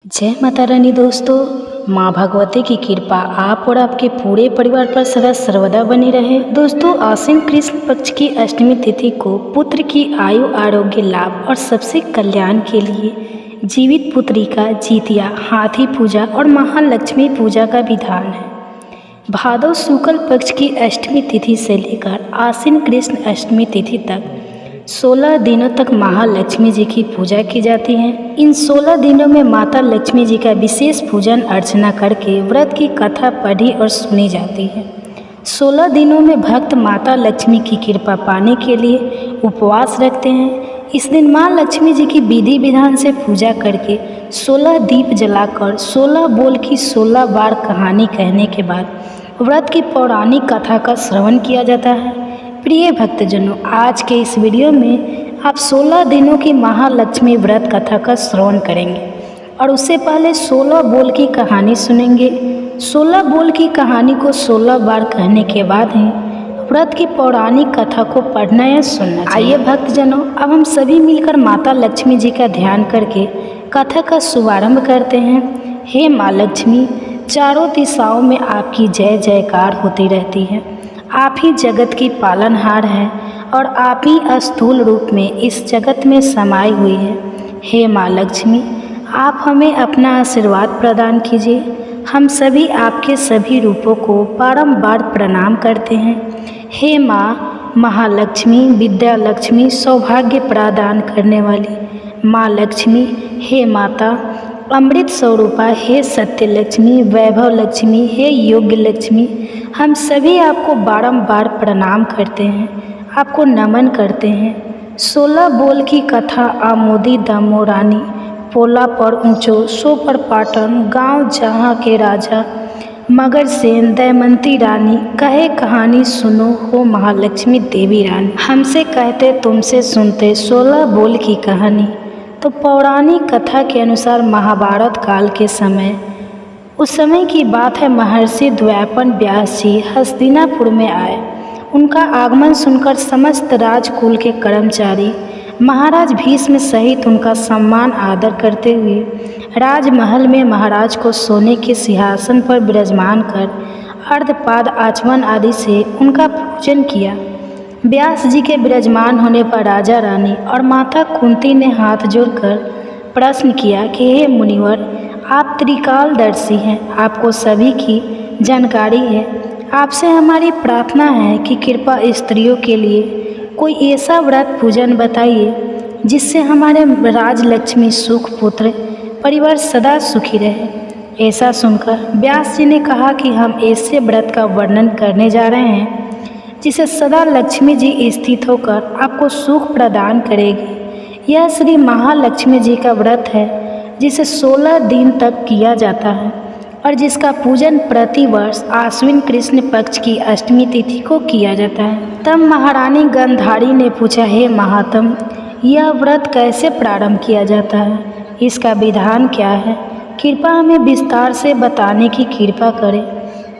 जय माता रानी। दोस्तों, माँ भगवती की कृपा आप और आपके पूरे परिवार पर सदा सर्वदा बनी रहे। दोस्तों, आश्विन कृष्ण पक्ष की अष्टमी तिथि को पुत्र की आयु आरोग्य लाभ और सबसे कल्याण के लिए जीवित पुत्री का जितिया, हाथी पूजा और महालक्ष्मी पूजा का विधान है। भादव शुक्ल पक्ष की अष्टमी तिथि से लेकर आश्विन कृष्ण अष्टमी तिथि तक 16 दिनों तक महालक्ष्मी जी की पूजा की जाती है। इन 16 दिनों में माता लक्ष्मी जी का विशेष पूजन अर्चना करके व्रत की कथा पढ़ी और सुनी जाती है। 16 दिनों में भक्त माता लक्ष्मी की कृपा पाने के लिए उपवास रखते हैं। इस दिन माँ लक्ष्मी जी की विधि विधान से पूजा करके 16 दीप जलाकर 16 बोल की 16 बार कहानी कहने के बाद व्रत की पौराणिक कथा का श्रवण किया जाता है। प्रिय भक्तजनों, आज के इस वीडियो में आप 16 दिनों की महालक्ष्मी व्रत कथा का श्रवण करेंगे और उससे पहले 16 बोल की कहानी सुनेंगे। 16 बोल की कहानी को 16 बार कहने के बाद ही व्रत की पौराणिक कथा को पढ़ना या सुनना चाहिए। आइए भक्तजनों, अब हम सभी मिलकर माता लक्ष्मी जी का ध्यान करके कथा का शुभारंभ करते हैं। हे माँ लक्ष्मी, चारों दिशाओं में आपकी जय जयकार होती रहती है। आप ही जगत की पालनहार हैं और आप ही स्थूल रूप में इस जगत में समाई हुई है। हे माँ लक्ष्मी, आप हमें अपना आशीर्वाद प्रदान कीजिए। हम सभी आपके सभी रूपों को बारंबार प्रणाम करते हैं। हे माँ महालक्ष्मी, विद्या लक्ष्मी, सौभाग्य प्रदान करने वाली माँ लक्ष्मी, हे माता अमृत स्वरूपा, हे सत्य लक्ष्मी, वैभव लक्ष्मी, हे योग्य लक्ष्मी, हम सभी आपको बारंबार प्रणाम करते हैं, आपको नमन करते हैं। 16 बोल की कथा आमोदी दामो रानी, पोला पर ऊंचो सो पर पाटन, गांव जहाँ के राजा मगर सेन दमयंती रानी, कहे कहानी सुनो हो महालक्ष्मी देवी रानी। हमसे कहते तुमसे सुनते 16 बोल की कहानी। तो पौराणिक कथा के अनुसार महाभारत काल के समय, उस समय की बात है, महर्षि द्वैपायन व्यास जी हस्तिनापुर में आए। उनका आगमन सुनकर समस्त राजकुल के कर्मचारी महाराज भीष्म सहित उनका सम्मान आदर करते हुए राजमहल में महाराज को सोने के सिंहासन पर विराजमान कर अर्धपाद आचमन आदि से उनका पूजन किया। व्यास जी के विराजमान होने पर राजा रानी और माता कुंती ने हाथ जोड़कर प्रश्न किया कि हे मुनिवर, आप त्रिकालदर्शी हैं, आपको सभी की जानकारी है। आपसे हमारी प्रार्थना है कि कृपा स्त्रियों के लिए कोई ऐसा व्रत पूजन बताइए जिससे हमारे राजलक्ष्मी सुख पुत्र परिवार सदा सुखी रहे। ऐसा सुनकर व्यास जी ने कहा कि हम ऐसे व्रत का वर्णन करने जा रहे हैं जिसे सदा लक्ष्मी जी स्थित होकर आपको सुख प्रदान करेगी। यह श्री महालक्ष्मी जी का व्रत है जिसे 16 दिन तक किया जाता है और जिसका पूजन प्रतिवर्ष आश्विन कृष्ण पक्ष की अष्टमी तिथि को किया जाता है। तब महारानी गंधारी ने पूछा, हे महात्म, यह व्रत कैसे प्रारंभ किया जाता है? इसका विधान क्या है? कृपा हमें विस्तार से बताने की कृपा करें।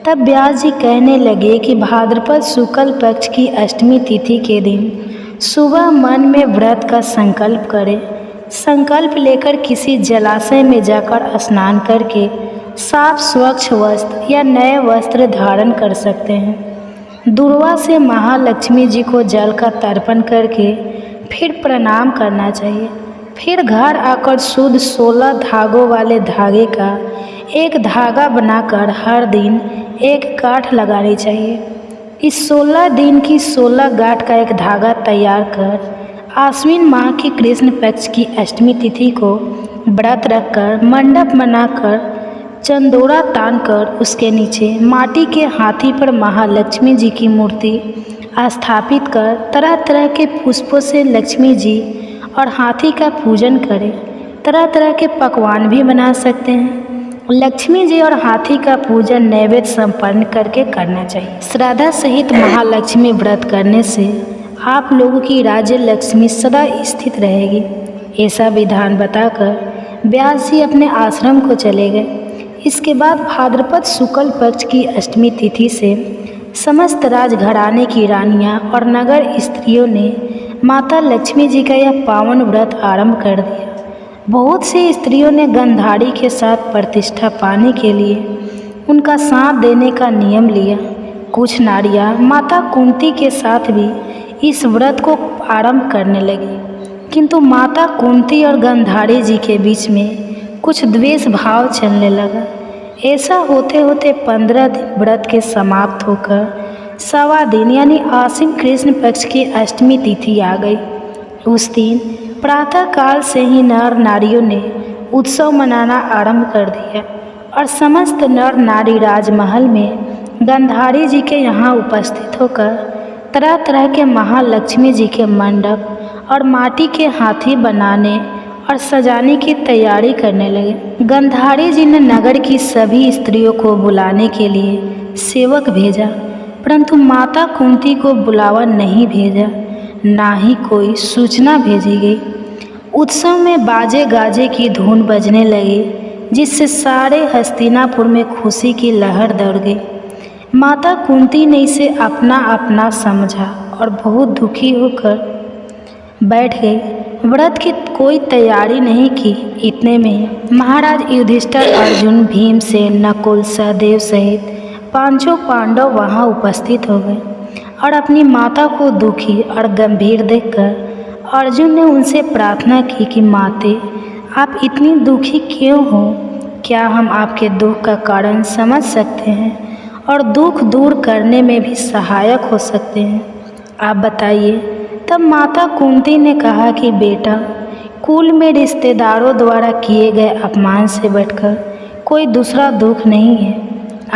तब व्यास जी कहने लगे कि भाद्रपद शुक्ल पक्ष की अष्टमी तिथि के दिन सुबह मन में व्रत का संकल्प करें। संकल्प लेकर किसी जलाशय में जाकर स्नान करके साफ स्वच्छ वस्त्र या नए वस्त्र धारण कर सकते हैं। दूर्वा से महालक्ष्मी जी को जल का तर्पण करके फिर प्रणाम करना चाहिए। फिर घर आकर शुद्ध 16 धागों वाले धागे का एक धागा बनाकर हर दिन एक गांठ लगानी चाहिए। इस 16 दिन की 16 गांठ का एक धागा तैयार कर आश्विन माह की कृष्ण पक्ष की अष्टमी तिथि को व्रत रखकर मंडप बनाकर चंदोरा तान कर उसके नीचे माटी के हाथी पर महालक्ष्मी जी की मूर्ति स्थापित कर तरह तरह के पुष्पों से लक्ष्मी जी और हाथी का पूजन करें। तरह तरह के पकवान भी बना सकते हैं। लक्ष्मी जी और हाथी का पूजन नैवेद्य संपन्न करके करना चाहिए। श्रद्धा सहित महालक्ष्मी व्रत करने से आप लोगों की राज्य लक्ष्मी सदा स्थित रहेगी। ऐसा विधान बताकर व्यास जी अपने आश्रम को चले गए। इसके बाद भाद्रपद शुक्ल पक्ष की अष्टमी तिथि से समस्त राजघराने की रानियां और नगर स्त्रियों ने माता लक्ष्मी जी का यह पावन व्रत आरंभ कर दिया। बहुत सी स्त्रियों ने गंधारी के साथ प्रतिष्ठा पाने के लिए उनका साथ देने का नियम लिया। कुछ नारियां माता कुंती के साथ भी इस व्रत को आरंभ करने लगी, किंतु माता कुंती और गंधारी जी के बीच में कुछ द्वेष भाव चलने लगा। ऐसा होते होते 15 दिन व्रत के समाप्त होकर सवा दिन यानी आश्विन कृष्ण पक्ष की अष्टमी तिथि आ गई। उस दिन प्रातःकाल से ही नर नारियों ने उत्सव मनाना आरंभ कर दिया और समस्त नर नारी राजमहल में गंधारी जी के यहाँ उपस्थित होकर तरह तरह के महालक्ष्मी जी के मंडप और माटी के हाथी बनाने और सजाने की तैयारी करने लगे। गंधारी जी ने नगर की सभी स्त्रियों को बुलाने के लिए सेवक भेजा, परंतु माता कुंती को बुलावा नहीं भेजा, ना ही कोई सूचना भेजी गई। उत्सव में बाजे गाजे की धुन बजने लगी, जिससे सारे हस्तिनापुर में खुशी की लहर दौड़ गई। माता कुंती ने इसे अपना अपना समझा और बहुत दुखी होकर बैठ गई। व्रत की कोई तैयारी नहीं की। इतने में महाराज युधिष्ठिर, अर्जुन, भीमसेन, नकुल, सहदेव सहित पांचों पांडव वहां उपस्थित हो गए और अपनी माता को दुखी और गंभीर देखकर अर्जुन ने उनसे प्रार्थना की कि माते, आप इतनी दुखी क्यों हो? क्या हम आपके दुख का कारण समझ सकते हैं और दुख दूर करने में भी सहायक हो सकते हैं? आप बताइए। तब माता कुंती ने कहा कि बेटा, कुल में रिश्तेदारों द्वारा किए गए अपमान से बढ़कर कोई दूसरा दुख नहीं है।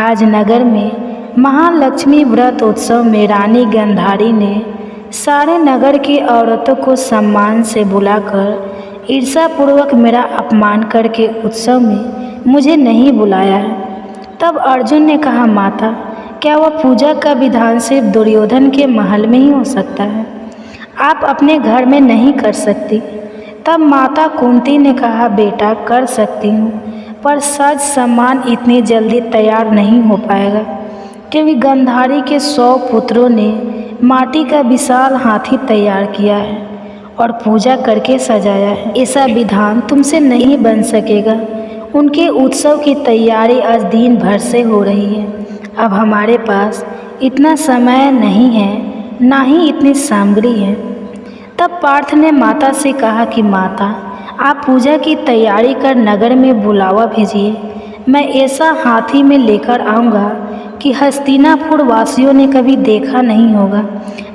आज नगर में महालक्ष्मी व्रत उत्सव में रानी गंधारी ने सारे नगर की औरतों को सम्मान से बुलाकर ईर्ष्यापूर्वक मेरा अपमान करके उत्सव में मुझे नहीं बुलाया है। तब अर्जुन ने कहा, माता, क्या वह पूजा का विधान सिर्फ दुर्योधन के महल में ही हो सकता है? आप अपने घर में नहीं कर सकती। तब माता कुंती ने कहा, बेटा, कर सकती हूँ, पर सज सम्मान इतनी जल्दी तैयार नहीं हो पाएगा, क्योंकि गंधारी के 100 पुत्रों ने माटी का विशाल हाथी तैयार किया है और पूजा करके सजाया है। ऐसा विधान तुमसे नहीं बन सकेगा। उनके उत्सव की तैयारी आज दिन भर से हो रही है। अब हमारे पास इतना समय नहीं है, ना ही इतनी सामग्री है। तब पार्थ ने माता से कहा कि माता, आप पूजा की तैयारी कर नगर में बुलावा भेजिए। मैं ऐसा हाथी में लेकर आऊँगा कि हस्तिनापुर वासियों ने कभी देखा नहीं होगा,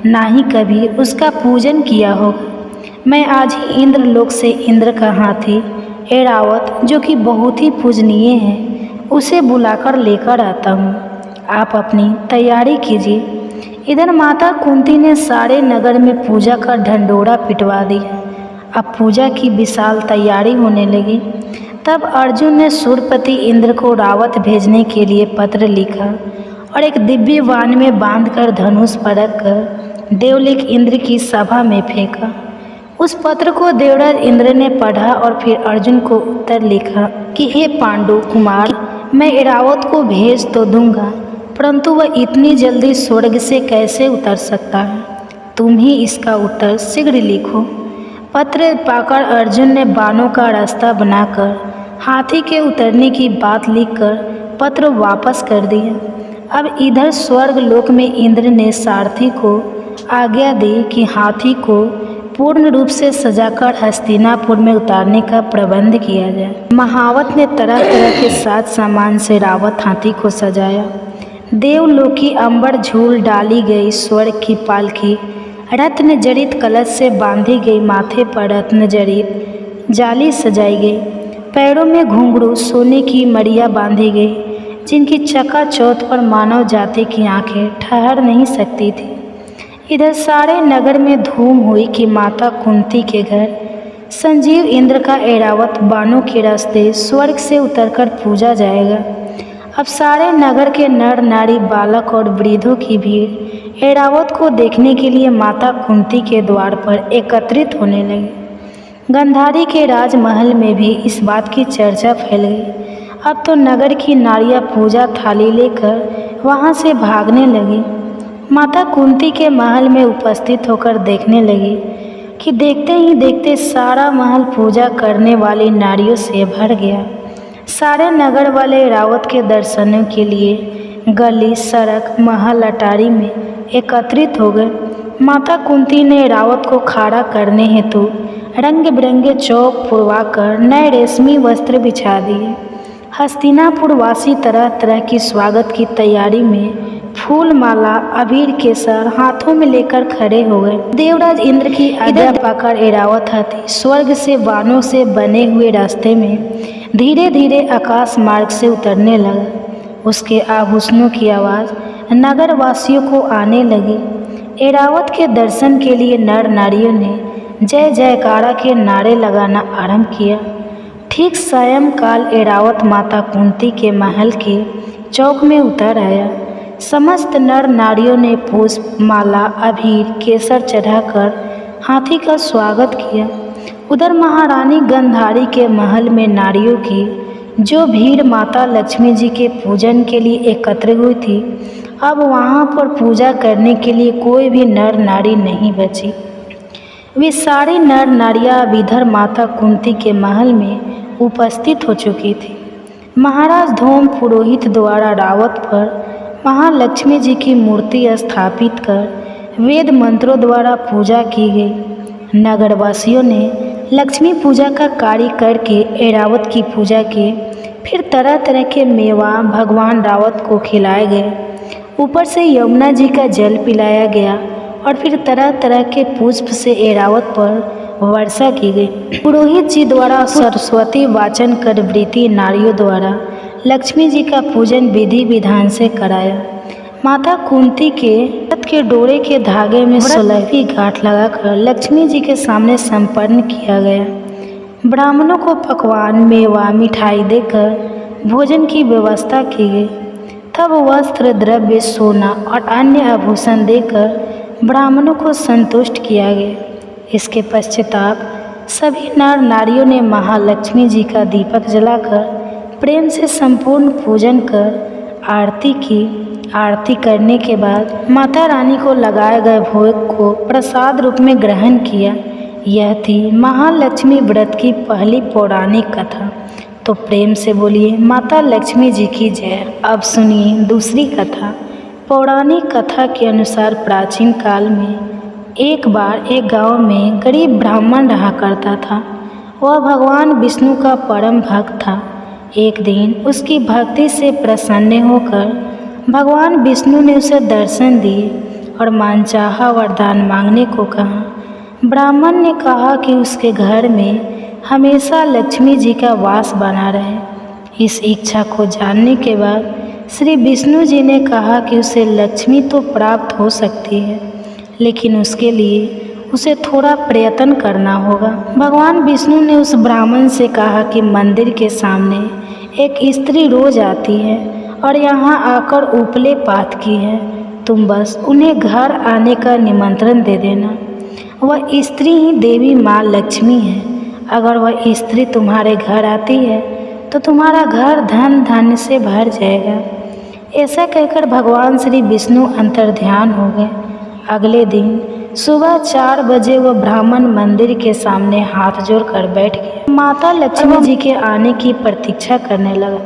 ना ही कभी उसका पूजन किया होगा। मैं आज ही इंद्रलोक से इंद्र का हाथी ऐरावत, जो कि बहुत ही पूजनीय है, उसे बुलाकर लेकर आता हूँ। आप अपनी तैयारी कीजिए। इधर माता कुंती ने सारे नगर में पूजा का ढंढोरा पिटवा दिया। अब पूजा की विशाल तैयारी होने लगी। तब अर्जुन ने सूर्यपति इंद्र को रावत भेजने के लिए पत्र लिखा और एक दिव्य वाण में बांधकर धनुष पर रखकर देवलिक इंद्र की सभा में फेंका। उस पत्र को देवराज इंद्र ने पढ़ा और फिर अर्जुन को उत्तर लिखा कि हे पांडु कुमार, मैं ऐरावत को भेज तो दूंगा, परंतु वह इतनी जल्दी स्वर्ग से कैसे उतर सकता है? तुम ही इसका उत्तर शीघ्र लिखो। पत्र पाकर अर्जुन ने बाणों का रास्ता बनाकर हाथी के उतरने की बात लिखकर पत्र वापस कर दिया। अब इधर स्वर्ग लोक में इंद्र ने सारथी को आज्ञा दी कि हाथी को पूर्ण रूप से सजाकर हस्तिनापुर में उतारने का प्रबंध किया जाए। महावत ने तरह तरह के साज सामान से रावत हाथी को सजाया। देवलोक की अंबर झूल डाली गई स्वर्ग की पालकी रत्न जड़ित कलश से बांधी गई, माथे पर रत्न जड़ित जाली सजाई गई, पैरों में घुंघरू सोने की मड़िया बांधी गई, जिनकी चकाचौंध पर मानव जाति की आंखें ठहर नहीं सकती थी। इधर सारे नगर में धूम हुई कि माता कुंती के घर संजीव इंद्र का ऐरावत बाणों के रास्ते स्वर्ग से उतरकर पूजा जाएगा। अब सारे नगर के नर नारी, बालक और वृद्धों की भीड़ ऐरावत को देखने के लिए माता कुंती के द्वार पर एकत्रित होने लगी। गंधारी के राजमहल में भी इस बात की चर्चा फैल गई। अब तो नगर की नारियां पूजा थाली लेकर वहां से भागने लगी। माता कुंती के महल में उपस्थित होकर देखने लगी कि देखते ही देखते सारा महल पूजा करने वाली नारियों से भर गया। सारे नगर वाले रावत के दर्शनों के लिए गली, सड़क, महल, अटारी में एकत्रित हो गए। माता कुंती ने रावत को खड़ा करने हेतु रंग बिरंगे चौक पुरवाकर नए रेशमी वस्त्र बिछा दिए। हस्तिनापुर वासी तरह तरह की स्वागत की तैयारी में फूल, माला, अबीर, केसर हाथों में लेकर खड़े हो गए। देवराज इंद्र की आज्ञा पाकर ऐरावत हाथी स्वर्ग से बाणों से बने हुए रास्ते में धीरे धीरे आकाश मार्ग से उतरने लगा। उसके आभूषणों की आवाज़ नगर वासियों को आने लगी। ऐरावत के दर्शन के लिए नर नारियों ने जय जयकारा के नारे लगाना आरंभ किया। ठीक सायंकाल ऐरावत माता कुंती के महल के चौक में उतर आया। समस्त नर नारियों ने पुष्प, माला, अबीर, केसर चढ़ाकर हाथी का स्वागत किया। उधर महारानी गंधारी के महल में नारियों की जो भीड़ माता लक्ष्मी जी के पूजन के लिए एकत्र हुई थी, अब वहाँ पर पूजा करने के लिए कोई भी नर नारी नहीं बची। वे सारी नर नारियाँ अब इधर माता कुंती के महल में उपस्थित हो चुकी थी। महाराज धूम पुरोहित द्वारा रावत पर महालक्ष्मी जी की मूर्ति स्थापित कर वेद मंत्रों द्वारा पूजा की गई। नगरवासियों ने लक्ष्मी पूजा का कार्य करके ऐरावत की पूजा की। फिर तरह तरह के मेवा भगवान रावत को खिलाए गए। ऊपर से यमुना जी का जल पिलाया गया और फिर तरह तरह के पुष्प से ऐरावत पर वर्षा की गई। पुरोहित जी द्वारा सरस्वती वाचन कर वृत्ति नारियों द्वारा लक्ष्मी जी का पूजन विधि विधान से कराया। माता कुंती के रथ के डोरे के धागे में 16वीं गांठ लगाकर लक्ष्मी जी के सामने संपन्न किया गया। ब्राह्मणों को पकवान, मेवा, मिठाई देकर भोजन की व्यवस्था की गई। तब वस्त्र, द्रव्य, सोना और अन्य आभूषण देकर ब्राह्मणों को संतुष्ट किया गया। इसके पश्चाताप सभी नर नारियों ने महालक्ष्मी जी का दीपक जलाकर प्रेम से संपूर्ण पूजन कर आरती की। आरती करने के बाद माता रानी को लगाए गए भोग को प्रसाद रूप में ग्रहण किया। यह थी महालक्ष्मी व्रत की पहली पौराणिक कथा। तो प्रेम से बोलिए माता लक्ष्मी जी की जय। अब सुनिए दूसरी कथा। पौराणिक कथा के अनुसार प्राचीन काल में एक बार एक गांव में गरीब ब्राह्मण रहा करता था। वह भगवान विष्णु का परम भक्त था। एक दिन उसकी भक्ति से प्रसन्न होकर भगवान विष्णु ने उसे दर्शन दिए और मनचाहा वरदान मांगने को कहा। ब्राह्मण ने कहा कि उसके घर में हमेशा लक्ष्मी जी का वास बना रहे। इस इच्छा को जानने के बाद श्री विष्णु जी ने कहा कि उसे लक्ष्मी तो प्राप्त हो सकती है, लेकिन उसके लिए उसे थोड़ा प्रयत्न करना होगा। भगवान विष्णु ने उस ब्राह्मण से कहा कि मंदिर के सामने एक स्त्री रोज आती है और यहाँ आकर उपले पात की है। तुम बस उन्हें घर आने का निमंत्रण दे देना। वह स्त्री ही देवी माँ लक्ष्मी है। अगर वह स्त्री तुम्हारे घर आती है तो तुम्हारा घर धन धान्य से भर जाएगा। ऐसा कहकर भगवान श्री विष्णु अंतर्ध्यान हो गए। अगले दिन सुबह 4 बजे वह ब्राह्मण मंदिर के सामने हाथ जोड़कर बैठ गया। माता लक्ष्मी जी के आने की प्रतीक्षा करने लगा।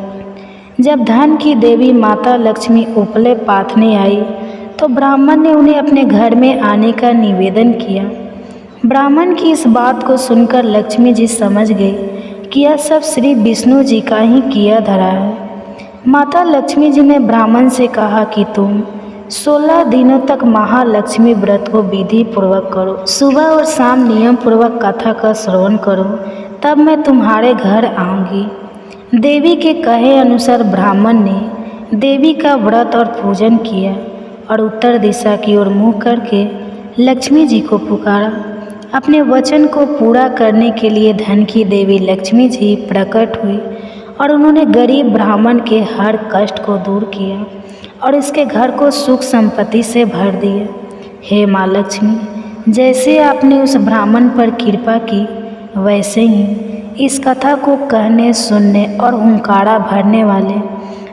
जब धन की देवी माता लक्ष्मी उपले पाथने आई तो ब्राह्मण ने उन्हें अपने घर में आने का निवेदन किया। ब्राह्मण की इस बात को सुनकर लक्ष्मी जी समझ गई कि यह सब श्री विष्णु जी का ही किया धरा है। माता लक्ष्मी जी ने ब्राह्मण से कहा कि तुम 16 दिनों तक महालक्ष्मी व्रत को विधि पूर्वक करो। सुबह और शाम नियम पूर्वक कथा का श्रवण करो, तब मैं तुम्हारे घर आऊँगी। देवी के कहे अनुसार ब्राह्मण ने देवी का व्रत और पूजन किया और उत्तर दिशा की ओर मुँह करके लक्ष्मी जी को पुकारा। अपने वचन को पूरा करने के लिए धन की देवी लक्ष्मी जी प्रकट हुई और उन्होंने गरीब ब्राह्मण के हर कष्ट को दूर किया और इसके घर को सुख संपत्ति से भर दिया। हे माँ लक्ष्मी, जैसे आपने उस ब्राह्मण पर कृपा की, वैसे ही इस कथा को कहने, सुनने और हुंकारा भरने वाले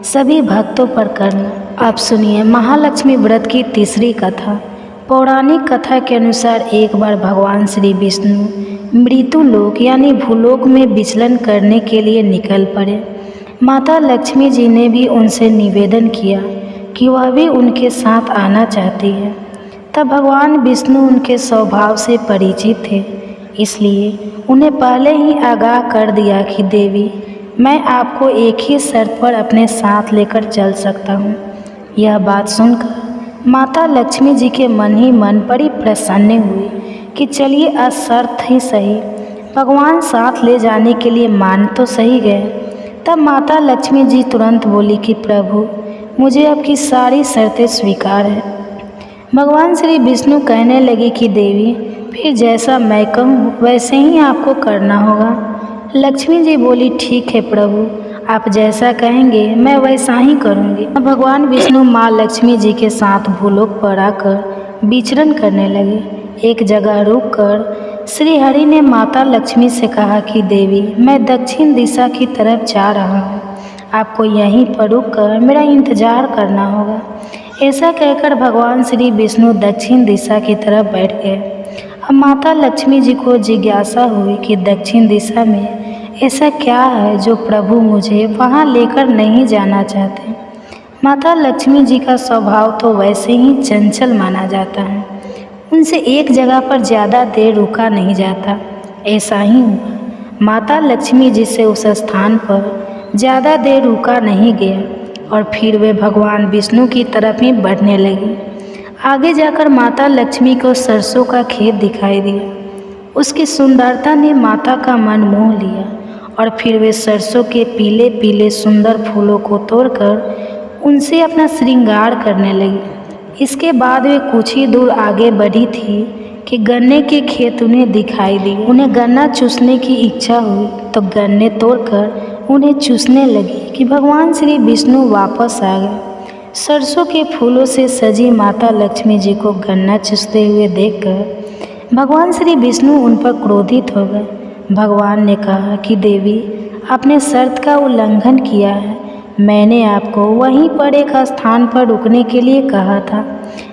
सभी भक्तों पर करना। आप सुनिए महालक्ष्मी व्रत की तीसरी कथा। पौराणिक कथा के अनुसार एक बार भगवान श्री विष्णु मृत्युलोक यानी भूलोक में विचलन करने के लिए निकल पड़े। माता लक्ष्मी जी ने भी उनसे निवेदन किया कि वह भी उनके साथ आना चाहती है। तब भगवान विष्णु उनके स्वभाव से परिचित थे, इसलिए उन्हें पहले ही आगाह कर दिया कि देवी, मैं आपको एक ही शर्त पर अपने साथ लेकर चल सकता हूँ। यह बात सुनकर माता लक्ष्मी जी के मन ही मन बड़ी प्रसन्न हुई कि चलिए आज शर्त ही सही, भगवान साथ ले जाने के लिए मान तो सही गए। तब माता लक्ष्मी जी तुरंत बोली कि प्रभु, मुझे आपकी सारी शर्तें स्वीकार है। भगवान श्री विष्णु कहने लगे कि देवी, फिर जैसा मैं कहूँ वैसे ही आपको करना होगा। लक्ष्मी जी बोली, ठीक है प्रभु, आप जैसा कहेंगे मैं वैसा ही करूँगी। भगवान विष्णु माँ लक्ष्मी जी के साथ भूलोक पर आकर विचरण करने लगे। एक जगह रुककर श्री हरि ने माता लक्ष्मी से कहा कि देवी, मैं दक्षिण दिशा की तरफ जा रहा हूँ, आपको यहीं पर रुककर मेरा इंतजार करना होगा। ऐसा कहकर भगवान श्री विष्णु दक्षिण दिशा की तरफ बैठ गए। अब माता लक्ष्मी जी को जिज्ञासा हुई कि दक्षिण दिशा में ऐसा क्या है जो प्रभु मुझे वहाँ लेकर नहीं जाना चाहते। माता लक्ष्मी जी का स्वभाव तो वैसे ही चंचल माना जाता है, उनसे एक जगह पर ज़्यादा देर रुका नहीं जाता। ऐसा ही हुआ, माता लक्ष्मी जी से उस स्थान पर ज़्यादा देर रुका नहीं गया और फिर वे भगवान विष्णु की तरफ ही बढ़ने लगी। आगे जाकर माता लक्ष्मी को सरसों का खेत दिखाई दिया। उसकी सुंदरता ने माता का मन मोह लिया और फिर वे सरसों के पीले पीले सुंदर फूलों को तोड़कर उनसे अपना श्रृंगार करने लगी। इसके बाद वे कुछ ही दूर आगे बढ़ी थी कि गन्ने के खेत उन्हें दिखाई दिए। उन्हें गन्ना चूसने की इच्छा हुई तो गन्ने तोड़कर उन्हें चूसने लगी कि भगवान श्री विष्णु वापस आ गए। सरसों के फूलों से सजी माता लक्ष्मी जी को गन्ना चूसते हुए देखकर भगवान श्री विष्णु उन पर क्रोधित हो गए। भगवान ने कहा कि देवी, आपने शर्त का उल्लंघन किया है। मैंने आपको वहीं पर एक स्थान पर रुकने के लिए कहा था,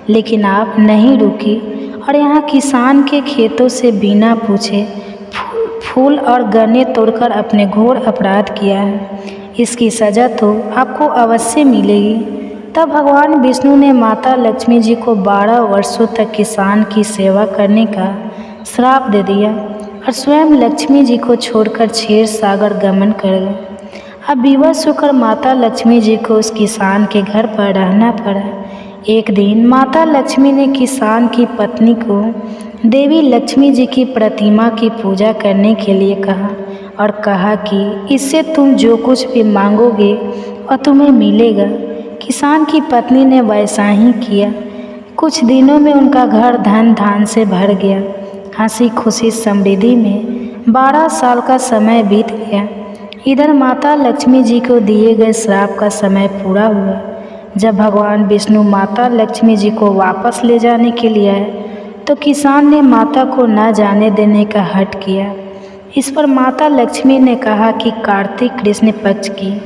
लेकिन आप नहीं रुकी और यहाँ किसान के खेतों से बिना पूछे फूल और गन्ने तोड़कर अपने घोर अपराध किया है। इसकी सज़ा तो आपको अवश्य मिलेगी। तब भगवान विष्णु ने माता लक्ष्मी जी को 12 वर्षों तक किसान की सेवा करने का श्राप दे दिया और स्वयं लक्ष्मी जी को छोड़कर क्षीर सागर गमन कर गए। अब विवश होकर माता लक्ष्मी जी को उस किसान के घर पर रहना पड़ा। एक दिन माता लक्ष्मी ने किसान की पत्नी को देवी लक्ष्मी जी की प्रतिमा की पूजा करने के लिए कहा और कहा कि इससे तुम जो कुछ भी मांगोगे वह तुम्हें मिलेगा। किसान की पत्नी ने वैसा ही किया। कुछ दिनों में उनका घर धन धान से भर गया। हंसी खुशी समृद्धि में 12 साल का समय बीत गया। इधर माता लक्ष्मी जी को दिए गए श्राप का समय पूरा हुआ। जब भगवान विष्णु माता लक्ष्मी जी को वापस ले जाने के लिए आए तो किसान ने माता को न जाने देने का हठ किया। इस पर माता लक्ष्मी ने कहा कि कार्तिक कृष्ण पक्ष की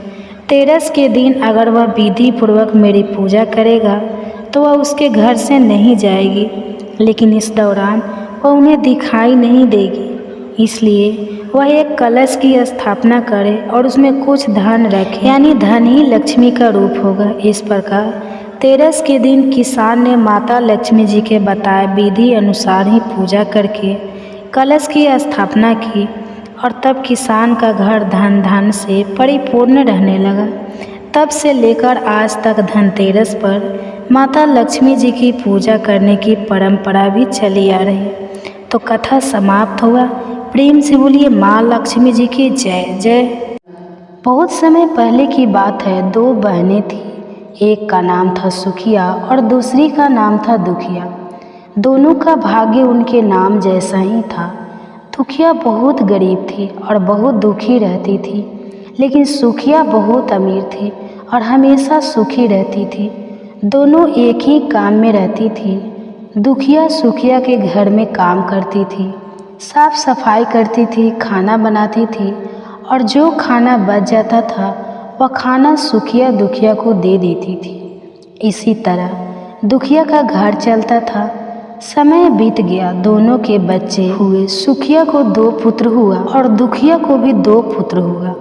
13 के दिन अगर वह विधि पूर्वक मेरी पूजा करेगा तो वह उसके घर से नहीं जाएगी, लेकिन इस दौरान वह उन्हें दिखाई नहीं देगी। इसलिए वह एक कलश की स्थापना करे और उसमें कुछ धन रखे, यानी धन ही लक्ष्मी का रूप होगा। इस प्रकार 13 के दिन किसान ने माता लक्ष्मी जी के बताए विधि अनुसार ही पूजा करके कलश की स्थापना की और तब किसान का घर धन धान से परिपूर्ण रहने लगा। तब से लेकर आज तक धनतेरस पर माता लक्ष्मी जी की पूजा करने की परंपरा भी चली आ रही है। तो कथा समाप्त हुआ। प्रेम से बोलिए माँ लक्ष्मी जी की जय जय। बहुत समय पहले की बात है, 2 बहनें थीं। एक का नाम था सुखिया और दूसरी का नाम था दुखिया। दोनों का भाग्य उनके नाम जैसा ही था। दुखिया बहुत गरीब थी और बहुत दुखी रहती थी, लेकिन सुखिया बहुत अमीर थी और हमेशा सुखी रहती थी। दोनों एक ही काम में रहती थी। दुखिया सुखिया के घर में काम करती थी, साफ सफाई करती थी, खाना बनाती थी और जो खाना बच जाता था वह खाना सुखिया दुखिया को दे देती थी। इसी तरह दुखिया का घर चलता था। समय बीत गया, दोनों के बच्चे हुए। सुखिया को 2 पुत्र हुआ और दुखिया को भी 2 पुत्र हुआ।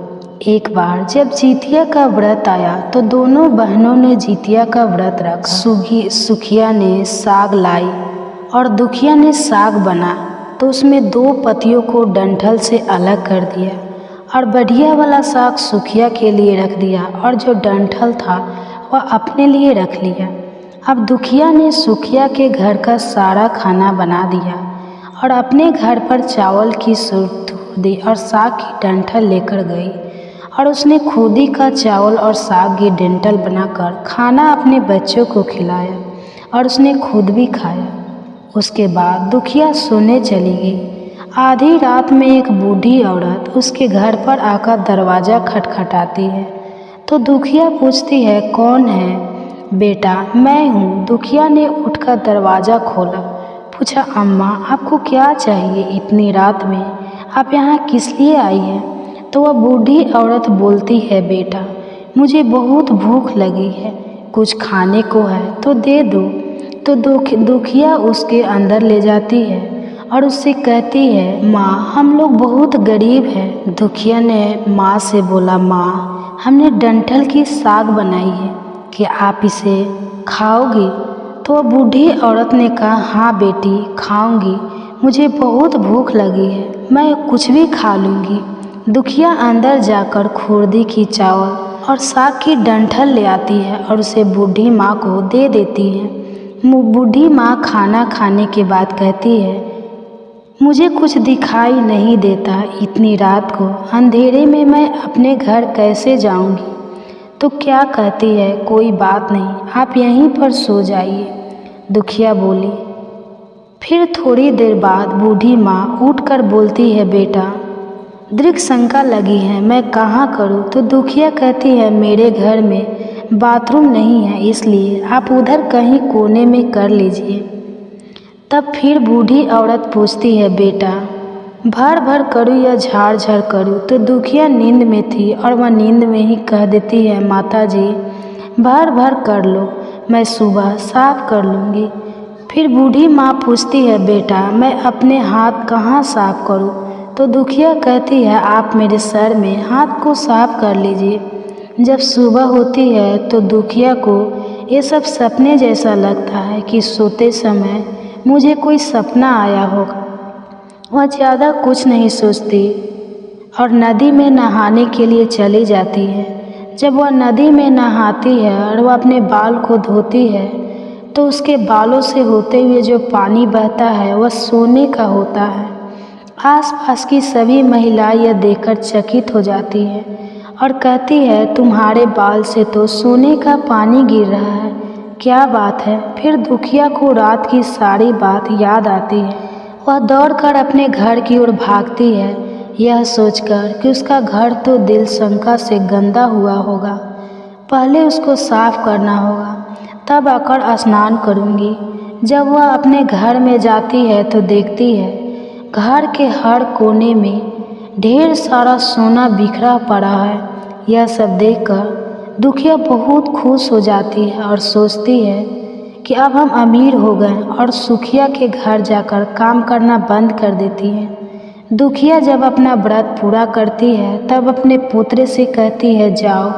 एक बार जब जितिया का व्रत आया तो दोनों बहनों ने जितिया का व्रत रखा। सुखिया ने साग लाई और दुखिया ने साग बना तो उसमें 2 पत्तियों को डंठल से अलग कर दिया और बढ़िया वाला साग सुखिया के लिए रख दिया और जो डंठल था वह अपने लिए रख लिया। अब दुखिया ने सुखिया के घर का सारा खाना बना दिया और अपने घर पर चावल की सूरत दी और साग की डंठल लेकर गई और उसने खुदी का चावल और साग की डंठल बनाकर खाना अपने बच्चों को खिलाया और उसने खुद भी खाया। उसके बाद दुखिया सोने चली गई। आधी रात में एक बूढ़ी औरत उसके घर पर आकर दरवाज़ा खटखटाती है तो दुखिया पूछती है, कौन है? बेटा, मैं हूँ। दुखिया ने उठकर दरवाज़ा खोला। पूछा, अम्मा आपको क्या चाहिए? इतनी रात में आप यहाँ किस लिए आई हैं? तो वह बूढ़ी औरत बोलती है, बेटा मुझे बहुत भूख लगी है, कुछ खाने को है तो दे दो। तो दुखिया उसके अंदर ले जाती है और उससे कहती है, माँ हम लोग बहुत गरीब हैं। दुखिया ने माँ से बोला, माँ हमने डंठल की साग बनाई है, कि आप इसे खाओगी? तो वह बूढ़ी औरत ने कहा, हाँ बेटी खाऊंगी, मुझे बहुत भूख लगी है, मैं कुछ भी खा लूँगी। दुखिया अंदर जाकर खुर्दी की चावल और साग की डंठल ले आती है और उसे बूढ़ी माँ को दे देती है। बूढ़ी माँ खाना खाने के बाद कहती है, मुझे कुछ दिखाई नहीं देता, इतनी रात को अंधेरे में मैं अपने घर कैसे जाऊंगी? तो क्या कहती है, कोई बात नहीं, आप यहीं पर सो जाइए। दुखिया बोली। फिर थोड़ी देर बाद बूढ़ी माँ उठकर बोलती है, बेटा दृढ़ शंका लगी है, मैं कहाँ करूँ? तो दुखिया कहती है, मेरे घर में बाथरूम नहीं है, इसलिए आप उधर कहीं कोने में कर लीजिए। तब फिर बूढ़ी औरत पूछती है, बेटा भर भर करूँ या झाड़ झाड़ करूँ? तो दुखिया नींद में थी और वह नींद में ही कह देती है, माता जी भर भर कर लो, मैं सुबह साफ कर लूँगी। फिर बूढ़ी माँ पूछती है, बेटा मैं अपने हाथ कहाँ साफ करूँ? तो दुखिया कहती है, आप मेरे सर में हाथ को साफ कर लीजिए। जब सुबह होती है तो दुखिया को ये सब सपने जैसा लगता है कि सोते समय मुझे कोई सपना आया होगा। वह ज़्यादा कुछ नहीं सोचती और नदी में नहाने के लिए चली जाती है। जब वह नदी में नहाती है और वह अपने बाल को धोती है तो उसके बालों से होते हुए जो पानी बहता है वह सोने का होता है। आसपास की सभी महिलाएं यह देखकर चकित हो जाती हैं और कहती है, तुम्हारे बाल से तो सोने का पानी गिर रहा है, क्या बात है? फिर दुखिया को रात की सारी बात याद आती है। वह दौड़कर अपने घर की ओर भागती है, यह सोचकर कि उसका घर तो दिल शंका से गंदा हुआ होगा, पहले उसको साफ करना होगा, तब आकर स्नान करूँगी। जब वह अपने घर में जाती है तो देखती है घर के हर कोने में ढेर सारा सोना बिखरा पड़ा है। यह सब देखकर दुखिया बहुत खुश हो जाती है और सोचती है कि अब हम अमीर हो गए और सुखिया के घर जाकर काम करना बंद कर देती है। दुखिया जब अपना व्रत पूरा करती है तब अपने पुत्र से कहती है, जाओ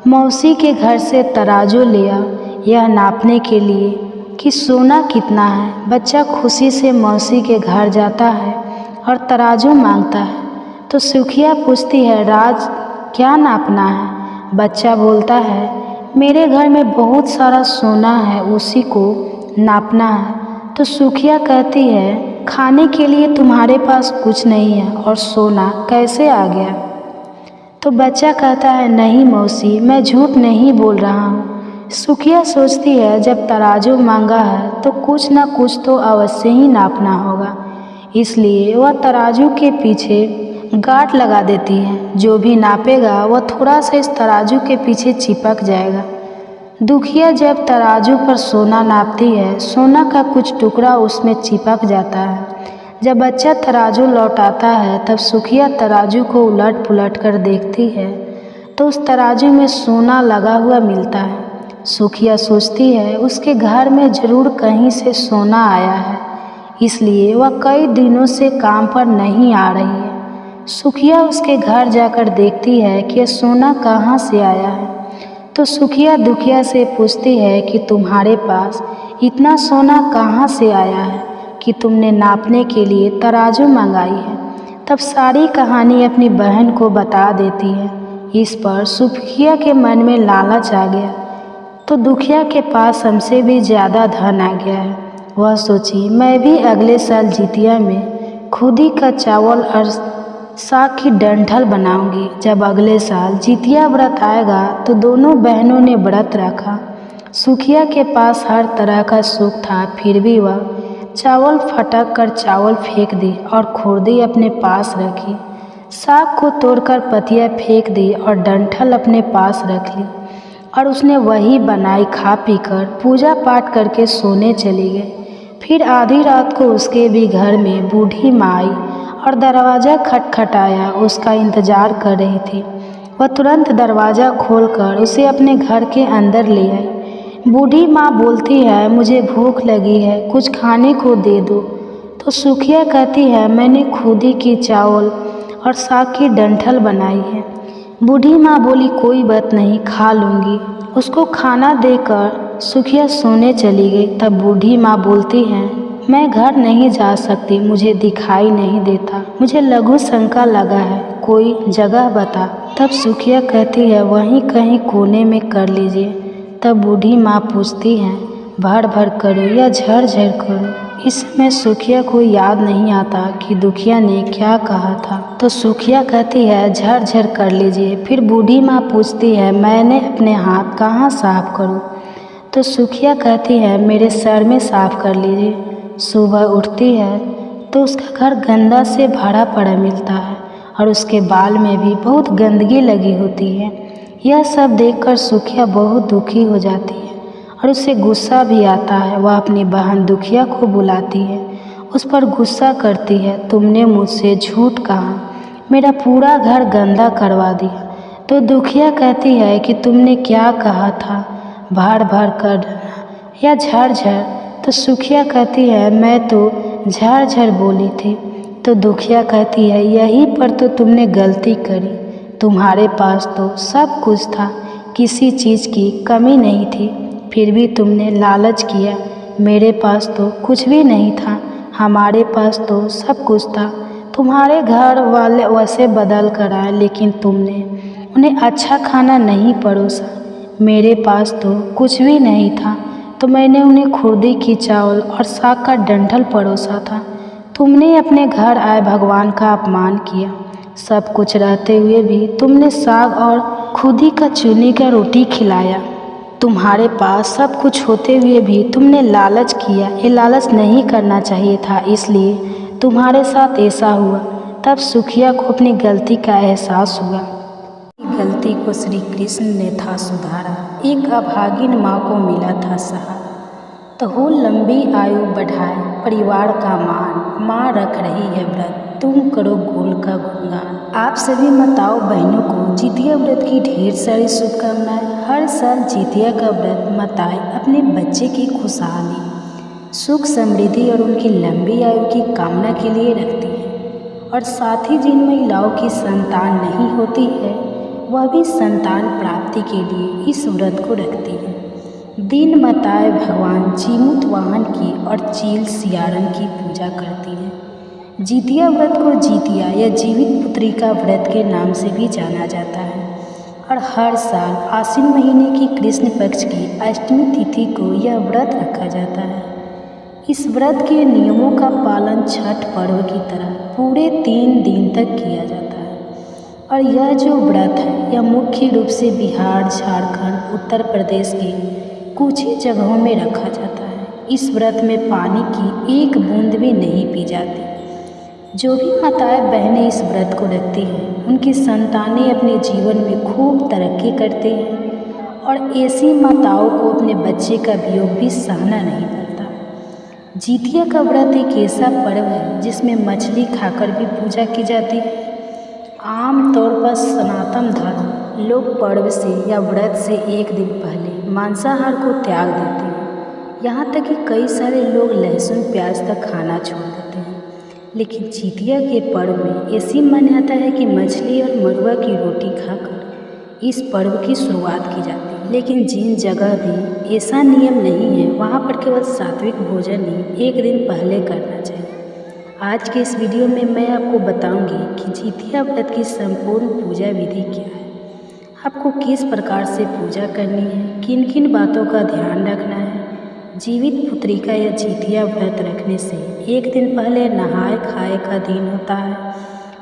मौसी के घर से तराजू ले आओ, यह नापने के लिए कि सोना कितना है। बच्चा खुशी से मौसी के घर जाता है और तराजू मांगता है तो सुखिया पूछती है, राज क्या नापना है? बच्चा बोलता है, मेरे घर में बहुत सारा सोना है, उसी को नापना है। तो सुखिया कहती है, खाने के लिए तुम्हारे पास कुछ नहीं है और सोना कैसे आ गया? तो बच्चा कहता है, नहीं मौसी, मैं झूठ नहीं बोल रहा हूँ। सुखिया सोचती है, जब तराजू मांगा है तो कुछ ना कुछ तो अवश्य ही नापना होगा, इसलिए वह तराजू के पीछे गांठ लगा देती है। जो भी नापेगा वह थोड़ा सा इस तराजू के पीछे चिपक जाएगा। दुखिया जब तराजू पर सोना नापती है, सोना का कुछ टुकड़ा उसमें चिपक जाता है। जब बच्चा तराजू लौटाता है तब सुखिया तराजू को उलट पुलट कर देखती है तो उस तराजू में सोना लगा हुआ मिलता है। सुखिया सोचती है उसके घर में जरूर कहीं से सोना आया है, इसलिए वह कई दिनों से काम पर नहीं आ रही है। सुखिया उसके घर जाकर देखती है कि यह सोना कहाँ से आया है। तो सुखिया दुखिया से पूछती है कि तुम्हारे पास इतना सोना कहाँ से आया है कि तुमने नापने के लिए तराजू मंगाई है। तब सारी कहानी अपनी बहन को बता देती है। इस पर सुखिया के मन में लालच आ गया, तो दुखिया के पास हमसे भी ज़्यादा धन आ गया है। वह सोची मैं भी अगले साल जितिया में खुदी का चावल और साग की डंठल बनाऊंगी। जब अगले साल जितिया व्रत आएगा तो दोनों बहनों ने व्रत रखा। सुखिया के पास हर तरह का सुख था, फिर भी वह चावल फटक कर चावल फेंक दी और खुरदी अपने पास रखी। साग को तोड़कर पतिया फेंक दी और डंठल अपने पास रख ली और उसने वही बनाई खा पी कर पूजा पाठ करके सोने चली गई। फिर आधी रात को उसके भी घर में बूढ़ी माँ आई और दरवाज़ा खटखटाया। उसका इंतज़ार कर रही थी। वह तुरंत दरवाज़ा खोलकर उसे अपने घर के अंदर ले आई। बूढ़ी माँ बोलती है मुझे भूख लगी है, कुछ खाने को दे दो। तो सुखिया कहती है मैंने खुदी की चावल और साग की डंठल बनाई है। बूढ़ी माँ बोली कोई बात नहीं, खा लूँगी। उसको खाना देकर सुखिया सोने चली गई। तब बूढ़ी माँ बोलती है मैं घर नहीं जा सकती, मुझे दिखाई नहीं देता, मुझे लघु शंका लगा है, कोई जगह बता। तब सुखिया कहती है वहीं कहीं कोने में कर लीजिए। तब बूढ़ी माँ पूछती है भर भर करूँ या झर झर करूँ। इस समय सुखिया को याद नहीं आता कि दुखिया ने क्या कहा था। तो सुखिया कहती है झर झर कर लीजिए। फिर बूढ़ी माँ पूछती है मैंने अपने हाथ कहाँ साफ करूँ। तो सुखिया कहती है मेरे सर में साफ कर लीजिए। सुबह उठती है तो उसका घर गंदा से भरा पड़ा मिलता है और उसके बाल में भी बहुत गंदगी लगी होती है। यह सब देखकर सुखिया बहुत दुखी हो जाती है और उसे गुस्सा भी आता है। वह अपनी बहन दुखिया को बुलाती है, उस पर गुस्सा करती है तुमने मुझसे झूठ कहा, मेरा पूरा घर गंदा करवा दिया। तो दुखिया कहती है कि तुमने क्या कहा था, भर भर कर या झर झर। तो सुखिया कहती है मैं तो झर झर बोली थी। तो दुखिया कहती है यहीं पर तो तुमने गलती करी, तुम्हारे पास तो सब कुछ था, किसी चीज़ की कमी नहीं थी, फिर भी तुमने लालच किया। मेरे पास तो कुछ भी नहीं था, हमारे पास तो सब कुछ था। तुम्हारे घर वाले वैसे बदल कर आए लेकिन तुमने उन्हें अच्छा खाना नहीं परोसा। मेरे पास तो कुछ भी नहीं था तो मैंने उन्हें खुर्दी की चावल और साग का डंठल परोसा था। तुमने अपने घर आए भगवान का अपमान किया। सब कुछ रहते हुए भी तुमने साग और खुदी का चूनी का रोटी खिलाया। तुम्हारे पास सब कुछ होते हुए भी तुमने लालच किया। ये लालच नहीं करना चाहिए था, इसलिए तुम्हारे साथ ऐसा हुआ। तब सुखिया को अपनी गलती का एहसास हुआ। गलती को श्री कृष्ण ने था सुधारा, एक अभागिन माँ को मिला था सहारा। तो हो लंबी आयु बढ़ाए परिवार का मान, माँ रख रही है व्रत, तुम करो गोल का गुणगान। आप सभी माताओं बहनों को जितिया व्रत की ढेर सारी शुभकामनाएं। हर साल जितिया का व्रत माताएं अपने बच्चे की खुशहाली, सुख समृद्धि और उनकी लंबी आयु की कामना के लिए रखती है। और साथ ही जिन महिलाओं की संतान नहीं होती है वह भी संतान प्राप्ति के लिए इस व्रत को रखती है। दिन माताएं भगवान जीमूत वाहन की और चील सियारन की पूजा करती हैं। जितिया व्रत को जितिया या जीवित पुत्री का व्रत के नाम से भी जाना जाता है और हर साल आश्विन महीने की कृष्ण पक्ष की अष्टमी तिथि को यह व्रत रखा जाता है। इस व्रत के नियमों का पालन छठ पर्व की तरह पूरे 3 दिन तक किया जाता है। और यह जो व्रत है यह मुख्य रूप से बिहार, झारखंड, उत्तर प्रदेश के कुछ ही जगहों में रखा जाता है। इस व्रत में पानी की एक बूंद भी नहीं पी जाती। जो भी माताएं बहनें इस व्रत को रखती हैं उनकी संतानें अपने जीवन में खूब तरक्की करते हैं और ऐसी माताओं को अपने बच्चे का वियोग भी सहना नहीं पड़ता। जितिया का व्रत एक ऐसा पर्व है जिसमें मछली खाकर भी पूजा की जाती है। आम तौर पर सनातन धर्म लोग पर्व से या व्रत से एक दिन पहले मांसाहार को त्याग देते हैं। यहाँ तक कि कई सारे लोग लहसुन प्याज तक खाना छोड़ देते हैं। लेकिन जितिया के पर्व में ऐसी मान्यता है कि मछली और मड़ुआ की रोटी खाकर इस पर्व की शुरुआत की जाती है। लेकिन जिन जगह भी ऐसा नियम नहीं है, वहाँ पर केवल सात्विक भोजन ही एक दिन पहले करना चाहिए। आज के इस वीडियो में मैं आपको बताऊंगी कि जितिया व्रत की संपूर्ण पूजा विधि क्या है, आपको किस प्रकार से पूजा करनी है, किन किन बातों का ध्यान रखना है। जीवित पुत्रिका या जितिया व्रत रखने से एक दिन पहले नहाए खाए का दिन होता है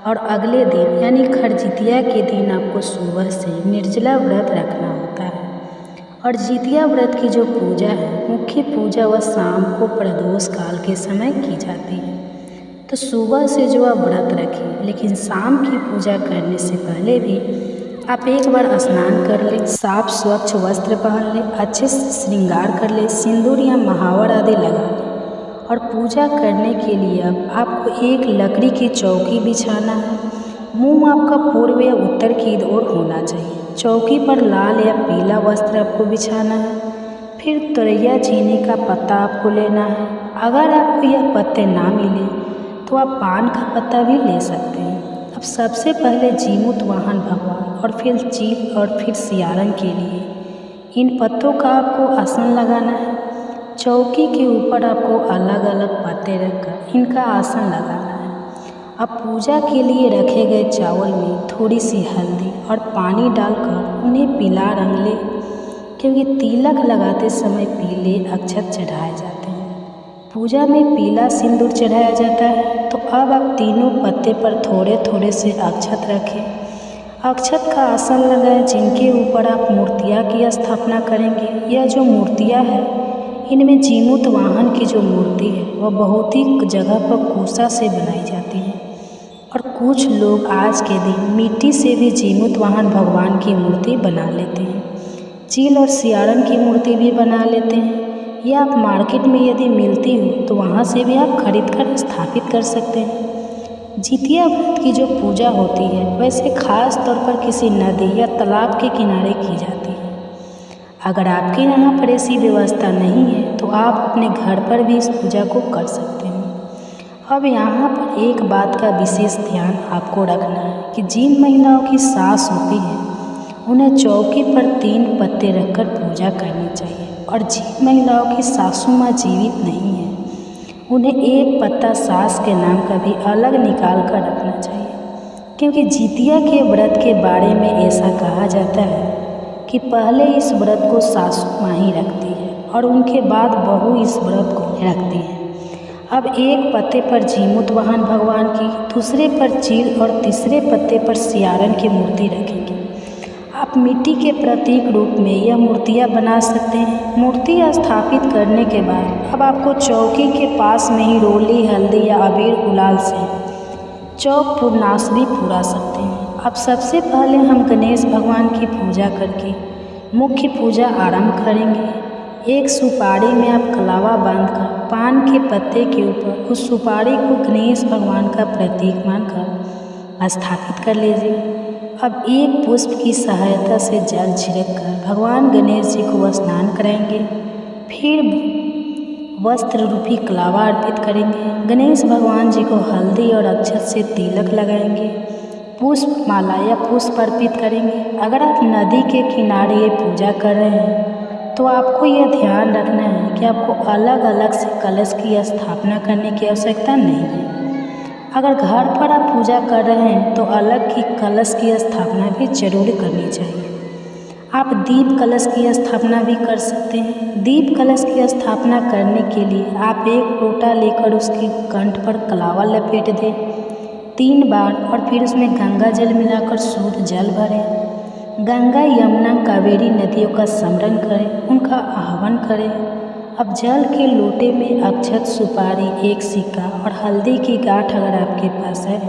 और अगले दिन यानी खरजितिया के दिन आपको सुबह से निर्जला व्रत रखना होता है। और जितिया व्रत की जो पूजा है, मुख्य पूजा वह शाम को प्रदोष काल के समय की जाती है। तो सुबह से जो आप व्रत रखें, लेकिन शाम की पूजा करने से पहले भी आप एक बार स्नान कर लें, साफ स्वच्छ वस्त्र पहन लें, अच्छे से श्रृंगार कर लें, सिंदूर या महावर आदि लगा लें। और पूजा करने के लिए अब आपको एक लकड़ी की चौकी बिछाना है। मुंह आपका पूर्व या उत्तर की ओर होना चाहिए। चौकी पर लाल या पीला वस्त्र आपको बिछाना है। फिर तुरैया चीनी का पत्ता आपको लेना है। अगर आपको यह पत्ते ना मिले तो आप पान का पत्ता भी ले सकते हैं। अब सबसे पहले जीमूत वाहन भगवान और फिर चील और फिर सियारन के लिए इन पत्तों का आपको आसन लगाना है। चौकी के ऊपर आपको अलग अलग पत्ते रखकर इनका आसन लगाना है। अब पूजा के लिए रखे गए चावल में थोड़ी सी हल्दी और पानी डालकर उन्हें पीला रंग ले, क्योंकि तिलक लगाते समय पीले अक्षत चढ़ाए जाते हैं। पूजा में पीला सिंदूर चढ़ाया जाता है। तो अब आप तीनों पत्ते पर थोड़े थोड़े से अक्षत रखें। अक्षत का आसन लगाएं, जिनके ऊपर आप मूर्तियाँ की स्थापना करेंगे। यह जो मूर्तियाँ हैं, इनमें जीमूत वाहन की जो मूर्ति है वह बहुत ही जगह पर कुशा से बनाई जाती है। और कुछ लोग आज के दिन मिट्टी से भी जीमूत वाहन भगवान की मूर्ति बना लेते हैं। चील और सियारन की मूर्ति भी बना लेते हैं। यह आप मार्केट में यदि मिलती हो तो वहाँ से भी आप खरीद कर स्थापित कर सकते हैं। जितिया व्रत की जो पूजा होती है वैसे खास तौर पर किसी नदी या तालाब के किनारे की जाती है। अगर आपके यहाँ पर ऐसी व्यवस्था नहीं है तो आप अपने घर पर भी इस पूजा को कर सकते हैं। अब यहाँ पर एक बात का विशेष ध्यान आपको रखना है कि जिन महिलाओं की सास होती है उन्हें चौकी पर 3 पत्ते रखकर पूजा करनी चाहिए। और जिन महिलाओं की सासू माँ जीवित नहीं है उन्हें एक पत्ता सास के नाम का भी अलग निकाल कर रखना चाहिए, क्योंकि जितिया के व्रत के बारे में ऐसा कहा जाता है कि पहले इस व्रत को सासू माँ ही रखती है और उनके बाद बहू इस व्रत को रखती है। अब एक पत्ते पर जीमूत वाहन भगवान की, दूसरे पर चील और तीसरे पत्ते पर सियारन की मूर्ति रखेंगे। आप मिट्टी के प्रतीक रूप में यह मूर्तियाँ बना सकते हैं। मूर्ति स्थापित करने के बाद अब आपको चौकी के पास में ही रोली, हल्दी या अबीर गुलाल से चौक पुरनाश भी पूरा सकते हैं। अब सबसे पहले हम गणेश भगवान की पूजा करके मुख्य पूजा आरंभ करेंगे। एक सुपारी में आप कलावा बांधकर पान के पत्ते के ऊपर उस सुपारी को गणेश भगवान का प्रतीक मानकर स्थापित कर लीजिए। अब एक पुष्प की सहायता से जल छिड़ककर भगवान गणेश जी को स्नान कराएंगे। फिर वस्त्र रूपी कलावा अर्पित करेंगे। गणेश भगवान जी को हल्दी और अक्षत से तिलक लगाएंगे। पुष्प माला या पुष्प अर्पित करेंगे। अगर आप नदी के किनारे ये पूजा कर रहे हैं तो आपको यह ध्यान रखना है कि आपको अलग अलग से कलश की स्थापना करने की आवश्यकता नहीं है। अगर घर पर आप पूजा कर रहे हैं तो अलग की कलश की स्थापना भी जरूर करनी चाहिए। आप दीप कलश की स्थापना भी कर सकते हैं। दीप कलश की स्थापना करने के लिए आप एक लोटा लेकर उसके कंठ पर कलावा लपेट दें 3 बार और फिर उसमें गंगा जल मिलाकर शुद्ध जल भरें। गंगा, यमुना, कावेरी नदियों का स्मरण करें, उनका आह्वान करें। अब जल के लोटे में अक्षत, सुपारी, एक सिक्का और हल्दी की गांठ अगर आपके पास है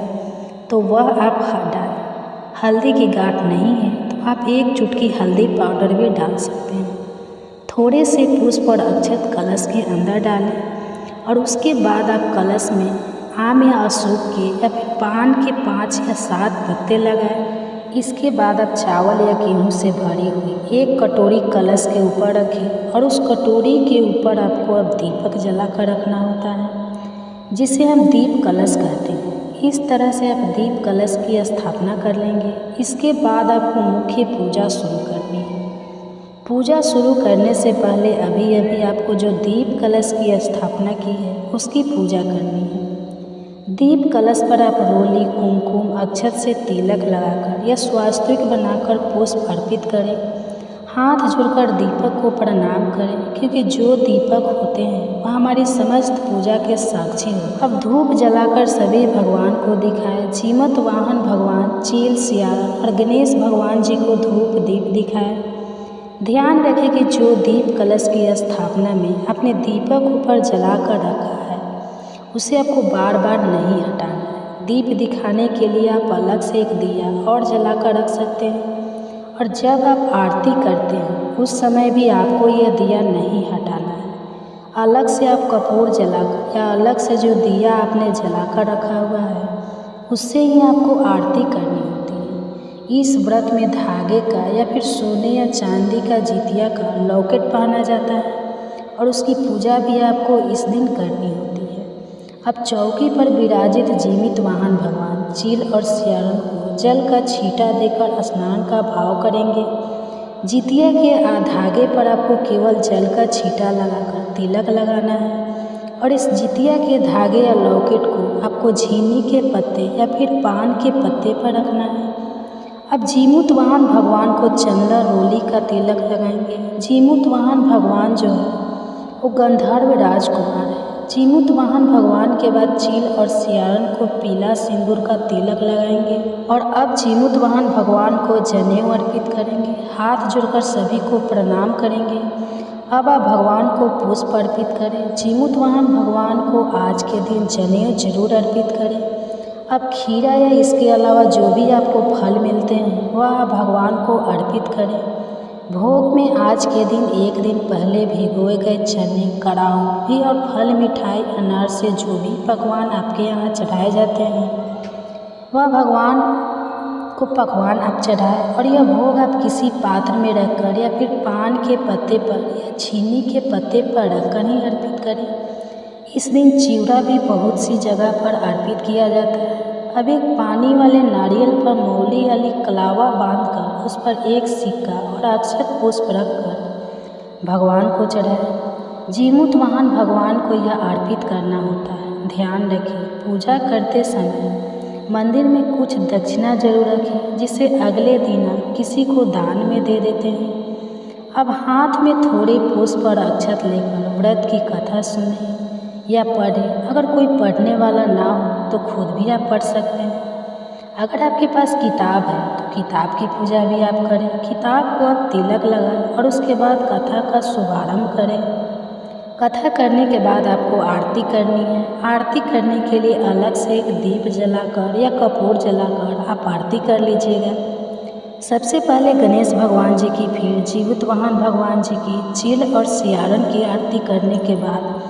तो वह आप डालें। हल्दी की गांठ नहीं है तो आप एक चुटकी हल्दी पाउडर भी डाल सकते हैं। थोड़े से पुष्प और अक्षत कलश के अंदर डालें और उसके बाद आप कलश में आम या अशोक के या फिर पान के 5 या 7 पत्ते लगाएं। इसके बाद आप चावल या गेहूं से भरी हुई एक कटोरी कलश के ऊपर रखें और उस कटोरी के ऊपर आपको अब दीपक जलाकर रखना होता है, जिसे हम दीप कलश कहते हैं। इस तरह से आप दीप कलश की स्थापना कर लेंगे। इसके बाद आपको मुख्य पूजा शुरू करनी है। पूजा शुरू करने से पहले अभी आपको जो दीप कलश की स्थापना की है उसकी पूजा करनी है। दीप कलश पर आप रोली, कुमकुम, अक्षत से तिलक लगाकर या स्वास्तिक बनाकर पुष्प अर्पित करें। हाथ जोड़कर दीपक को प्रणाम करें, क्योंकि जो दीपक होते हैं वह हमारी समस्त पूजा के साक्षी हो। अब धूप जलाकर सभी भगवान को दिखाएं। जीमत वाहन भगवान, चील, सियारा और गणेश भगवान जी को धूप दीप दिखाएं। ध्यान रखें कि जो दीप कलश की स्थापना में आपने दीपक ऊपर जलाकर रखा है उसे आपको बार बार नहीं हटाना है। दीप दिखाने के लिए आप अलग से एक दिया और जलाकर रख सकते हैं, और जब आप आरती करते हैं उस समय भी आपको यह दिया नहीं हटाना है। अलग से आप कपूर जलाकर या अलग से जो दिया आपने जलाकर रखा हुआ है उससे ही आपको आरती करनी होती है। इस व्रत में धागे का या फिर सोने या चांदी का जितिया का लॉकेट पहना जाता है और उसकी पूजा भी आपको इस दिन करनी होती है। अब चौकी पर विराजित जीवित वाहन भगवान, चील और सियारन को जल का छींटा देकर स्नान का भाव करेंगे। जितिया के धागे पर आपको केवल जल का छींटा लगाकर तिलक लगाना है, और इस जितिया के धागे या लॉकेट को आपको झीनी के पत्ते या फिर पान के पत्ते पर रखना है। अब जीमूत वाहन भगवान को चंदन रोली का तिलक लगाएंगे। जीमूत वाहन भगवान जो है वो गंधर्व राजकुमार है। जीमूत वाहन भगवान के बाद चील और सियारन को पीला सिंदूर का तिलक लगाएंगे, और अब जीमूत वाहन भगवान को जनेऊ अर्पित करेंगे। हाथ जोड़कर सभी को प्रणाम करेंगे। अब आप भगवान को पुष्प अर्पित करें। जीमूत वाहन भगवान को आज के दिन जनेऊ जरूर अर्पित करें। अब खीरा या इसके अलावा जो भी आपको फल मिलते हैं वह आप भगवान को अर्पित करें। भोग में आज के दिन एक दिन पहले भिगोए गए चने, कड़ाही और फल, मिठाई, अनार से जो भी पकवान आपके यहाँ चढ़ाए जाते हैं वह भगवान को पकवान आप चढ़ाएं, और यह भोग आप किसी पात्र में रखकर या फिर पान के पत्ते पर या छीनी के पत्ते पर रखकर ही अर्पित करें। इस दिन चिवड़ा भी बहुत सी जगह पर अर्पित किया जाता है। अब एक पानी वाले नारियल पर मौली वाली कलावा बांधकर उस पर एक सिक्का और अक्षत पुष्प रखकर भगवान को चढ़ाएं। जीमूत वाहन भगवान को यह अर्पित करना होता है। ध्यान रखें, पूजा करते समय मंदिर में कुछ दक्षिणा जरूर रखें, जिसे अगले दिन आप किसी को दान में दे देते हैं। अब हाथ में थोड़े पुष्प और अक्षत लेकर व्रत की कथा सुनें या पढ़ें। अगर कोई पढ़ने वाला ना हो तो खुद भी आप पढ़ सकते हैं। अगर आपके पास किताब है तो किताब की पूजा भी आप करें। किताब को आप तिलक लगाएं और उसके बाद कथा का शुभारंभ करें। कथा करने के बाद आपको आरती करनी है। आरती करने के लिए अलग से एक दीप जलाकर या कपूर जलाकर आप आरती कर लीजिएगा। सबसे पहले गणेश भगवान जी की, फिर जीवित वाहन भगवान जी की, चील और सियारन की आरती करने के बाद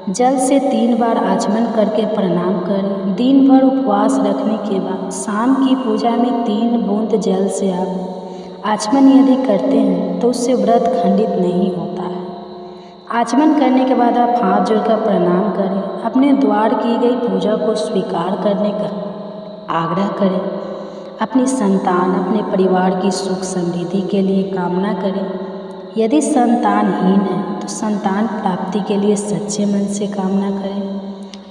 जल से 3 बार आचमन करके प्रणाम करें। दिन भर उपवास रखने के बाद शाम की पूजा में 3 बूंद जल से आप आचमन यदि करते हैं तो उससे व्रत खंडित नहीं होता है। आचमन करने के बाद आप हाथ जोड़कर प्रणाम करें। अपने द्वार की गई पूजा को स्वीकार करने का आग्रह करें। अपनी संतान, अपने परिवार की सुख समृद्धि के लिए कामना करें। यदि संतानहीन है तो संतान प्राप्ति के लिए सच्चे मन से कामना करें,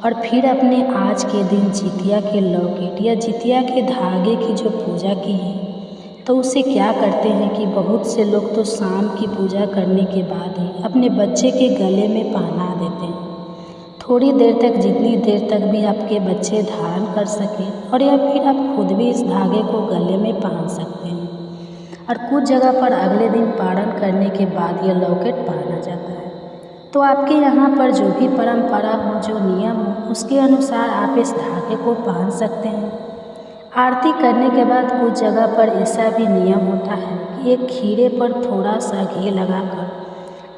और फिर अपने आज के दिन जितिया के लॉकेट या जितिया के धागे की जो पूजा की है तो उसे क्या करते हैं कि बहुत से लोग तो शाम की पूजा करने के बाद ही अपने बच्चे के गले में पहना देते हैं। थोड़ी देर तक, जितनी देर तक भी आपके बच्चे धारण कर सकें, और या फिर आप खुद भी इस धागे को गले में पहन सकते हैं। और कुछ जगह पर अगले दिन पारण करने के बाद यह लॉकेट पहना जाता है। तो आपके यहाँ पर जो भी परंपरा हो, जो नियम हो, उसके अनुसार आप इस धागे को पहन सकते हैं। आरती करने के बाद कुछ जगह पर ऐसा भी नियम होता है कि एक खीरे पर थोड़ा सा घी लगाकर,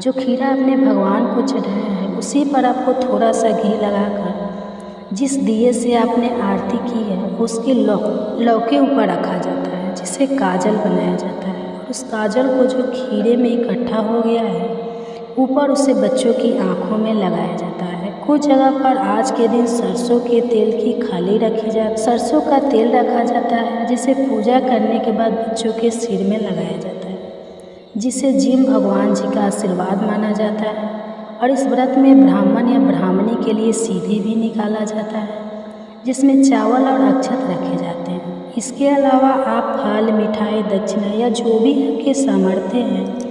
जो खीरा आपने भगवान को चढ़ाया है उसी पर आपको थोड़ा सा घी लगाकर जिस दिए से आपने आरती की है उसके लौ के ऊपर रखा जाता है, जिसे उससे काजल बनाया जाता है और उस काजल को जो खीरे में इकट्ठा हो गया है ऊपर उसे बच्चों की आँखों में लगाया जाता है। कुछ जगह पर आज के दिन सरसों के तेल की खाली सरसों का तेल रखा जाता है जिसे पूजा करने के बाद बच्चों के सिर में लगाया जाता है, जिसे जिन भगवान जी का आशीर्वाद माना जाता है। और इस व्रत में ब्राह्मण या ब्राह्मणी के लिए सीधी भी निकाला जाता है जिसमें चावल और अक्षत रखे जाते हैं। इसके अलावा आप फल, मिठाई, दक्षिणा या जो भी आपके सामर्थ्य हैं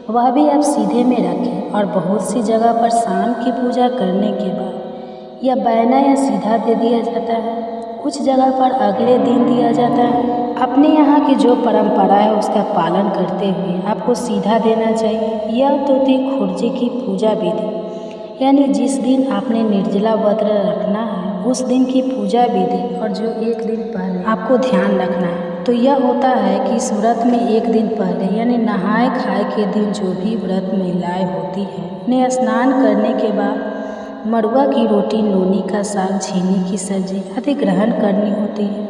वह भी आप सीधे में रखें। और बहुत सी जगह पर शाम की पूजा करने के बाद या बैना या सीधा दे दिया जाता है, कुछ जगह पर अगले दिन दिया जाता है। अपने यहाँ की जो परंपरा है उसका पालन करते हुए आपको सीधा देना चाहिए। यह तो थी खुर्जी की पूजा विधि, यानी जिस दिन आपने निर्जला व्रत रखना है उस दिन की पूजा विधि। और जो एक दिन पहले आपको ध्यान रखना है तो यह होता है कि इस व्रत में एक दिन पहले यानी नहाए खाए के दिन जो भी व्रत महिलाएं होती हैं उन्हें स्नान करने के बाद मड़ुआ की रोटी, नोनी का साग, झीनी की सब्जी आदि ग्रहण करनी होती है।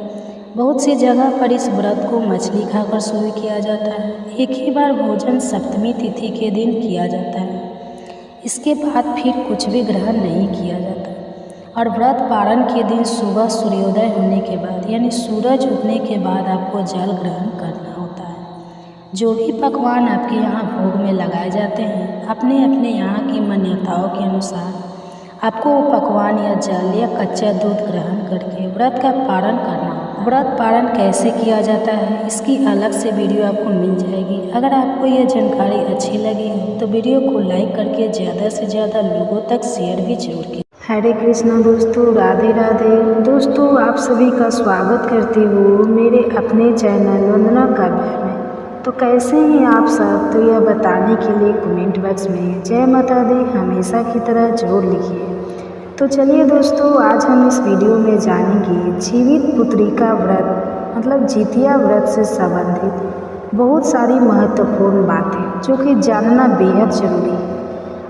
बहुत सी जगह पर इस व्रत को मछली खाकर शुरू किया जाता है। एक ही बार भोजन सप्तमी तिथि के दिन किया जाता है, इसके बाद फिर कुछ भी ग्रहण नहीं किया जाता। और व्रत पारण के दिन सुबह सूर्योदय होने के बाद यानी सूरज उगने के बाद आपको जल ग्रहण करना होता है। जो भी पकवान आपके यहाँ भोग में लगाए जाते हैं अपने अपने यहाँ की मान्यताओं के अनुसार आपको वो पकवान या जल या कच्चा दूध ग्रहण करके व्रत का पारण करना होगा। व्रत पारण कैसे किया जाता है इसकी अलग से वीडियो आपको मिल जाएगी। अगर आपको यह जानकारी अच्छी लगी हो तो वीडियो को लाइक करके ज़्यादा से ज़्यादा लोगों तक शेयर भी जरूर कीजिए। हरे कृष्णा दोस्तों, राधे राधे। दोस्तों, आप सभी का स्वागत करती हूँ मेरे अपने चैनल वंदना काव्या में। तो कैसे हैं आप सब, तो यह बताने के लिए कमेंट बॉक्स में जय माता दी हमेशा की तरह जरूर लिखिए। तो चलिए दोस्तों, आज हम इस वीडियो में जानेंगे जीवित पुत्री का व्रत मतलब जितिया व्रत से संबंधित बहुत सारी महत्वपूर्ण बातें जो कि जानना बेहद जरूरी है।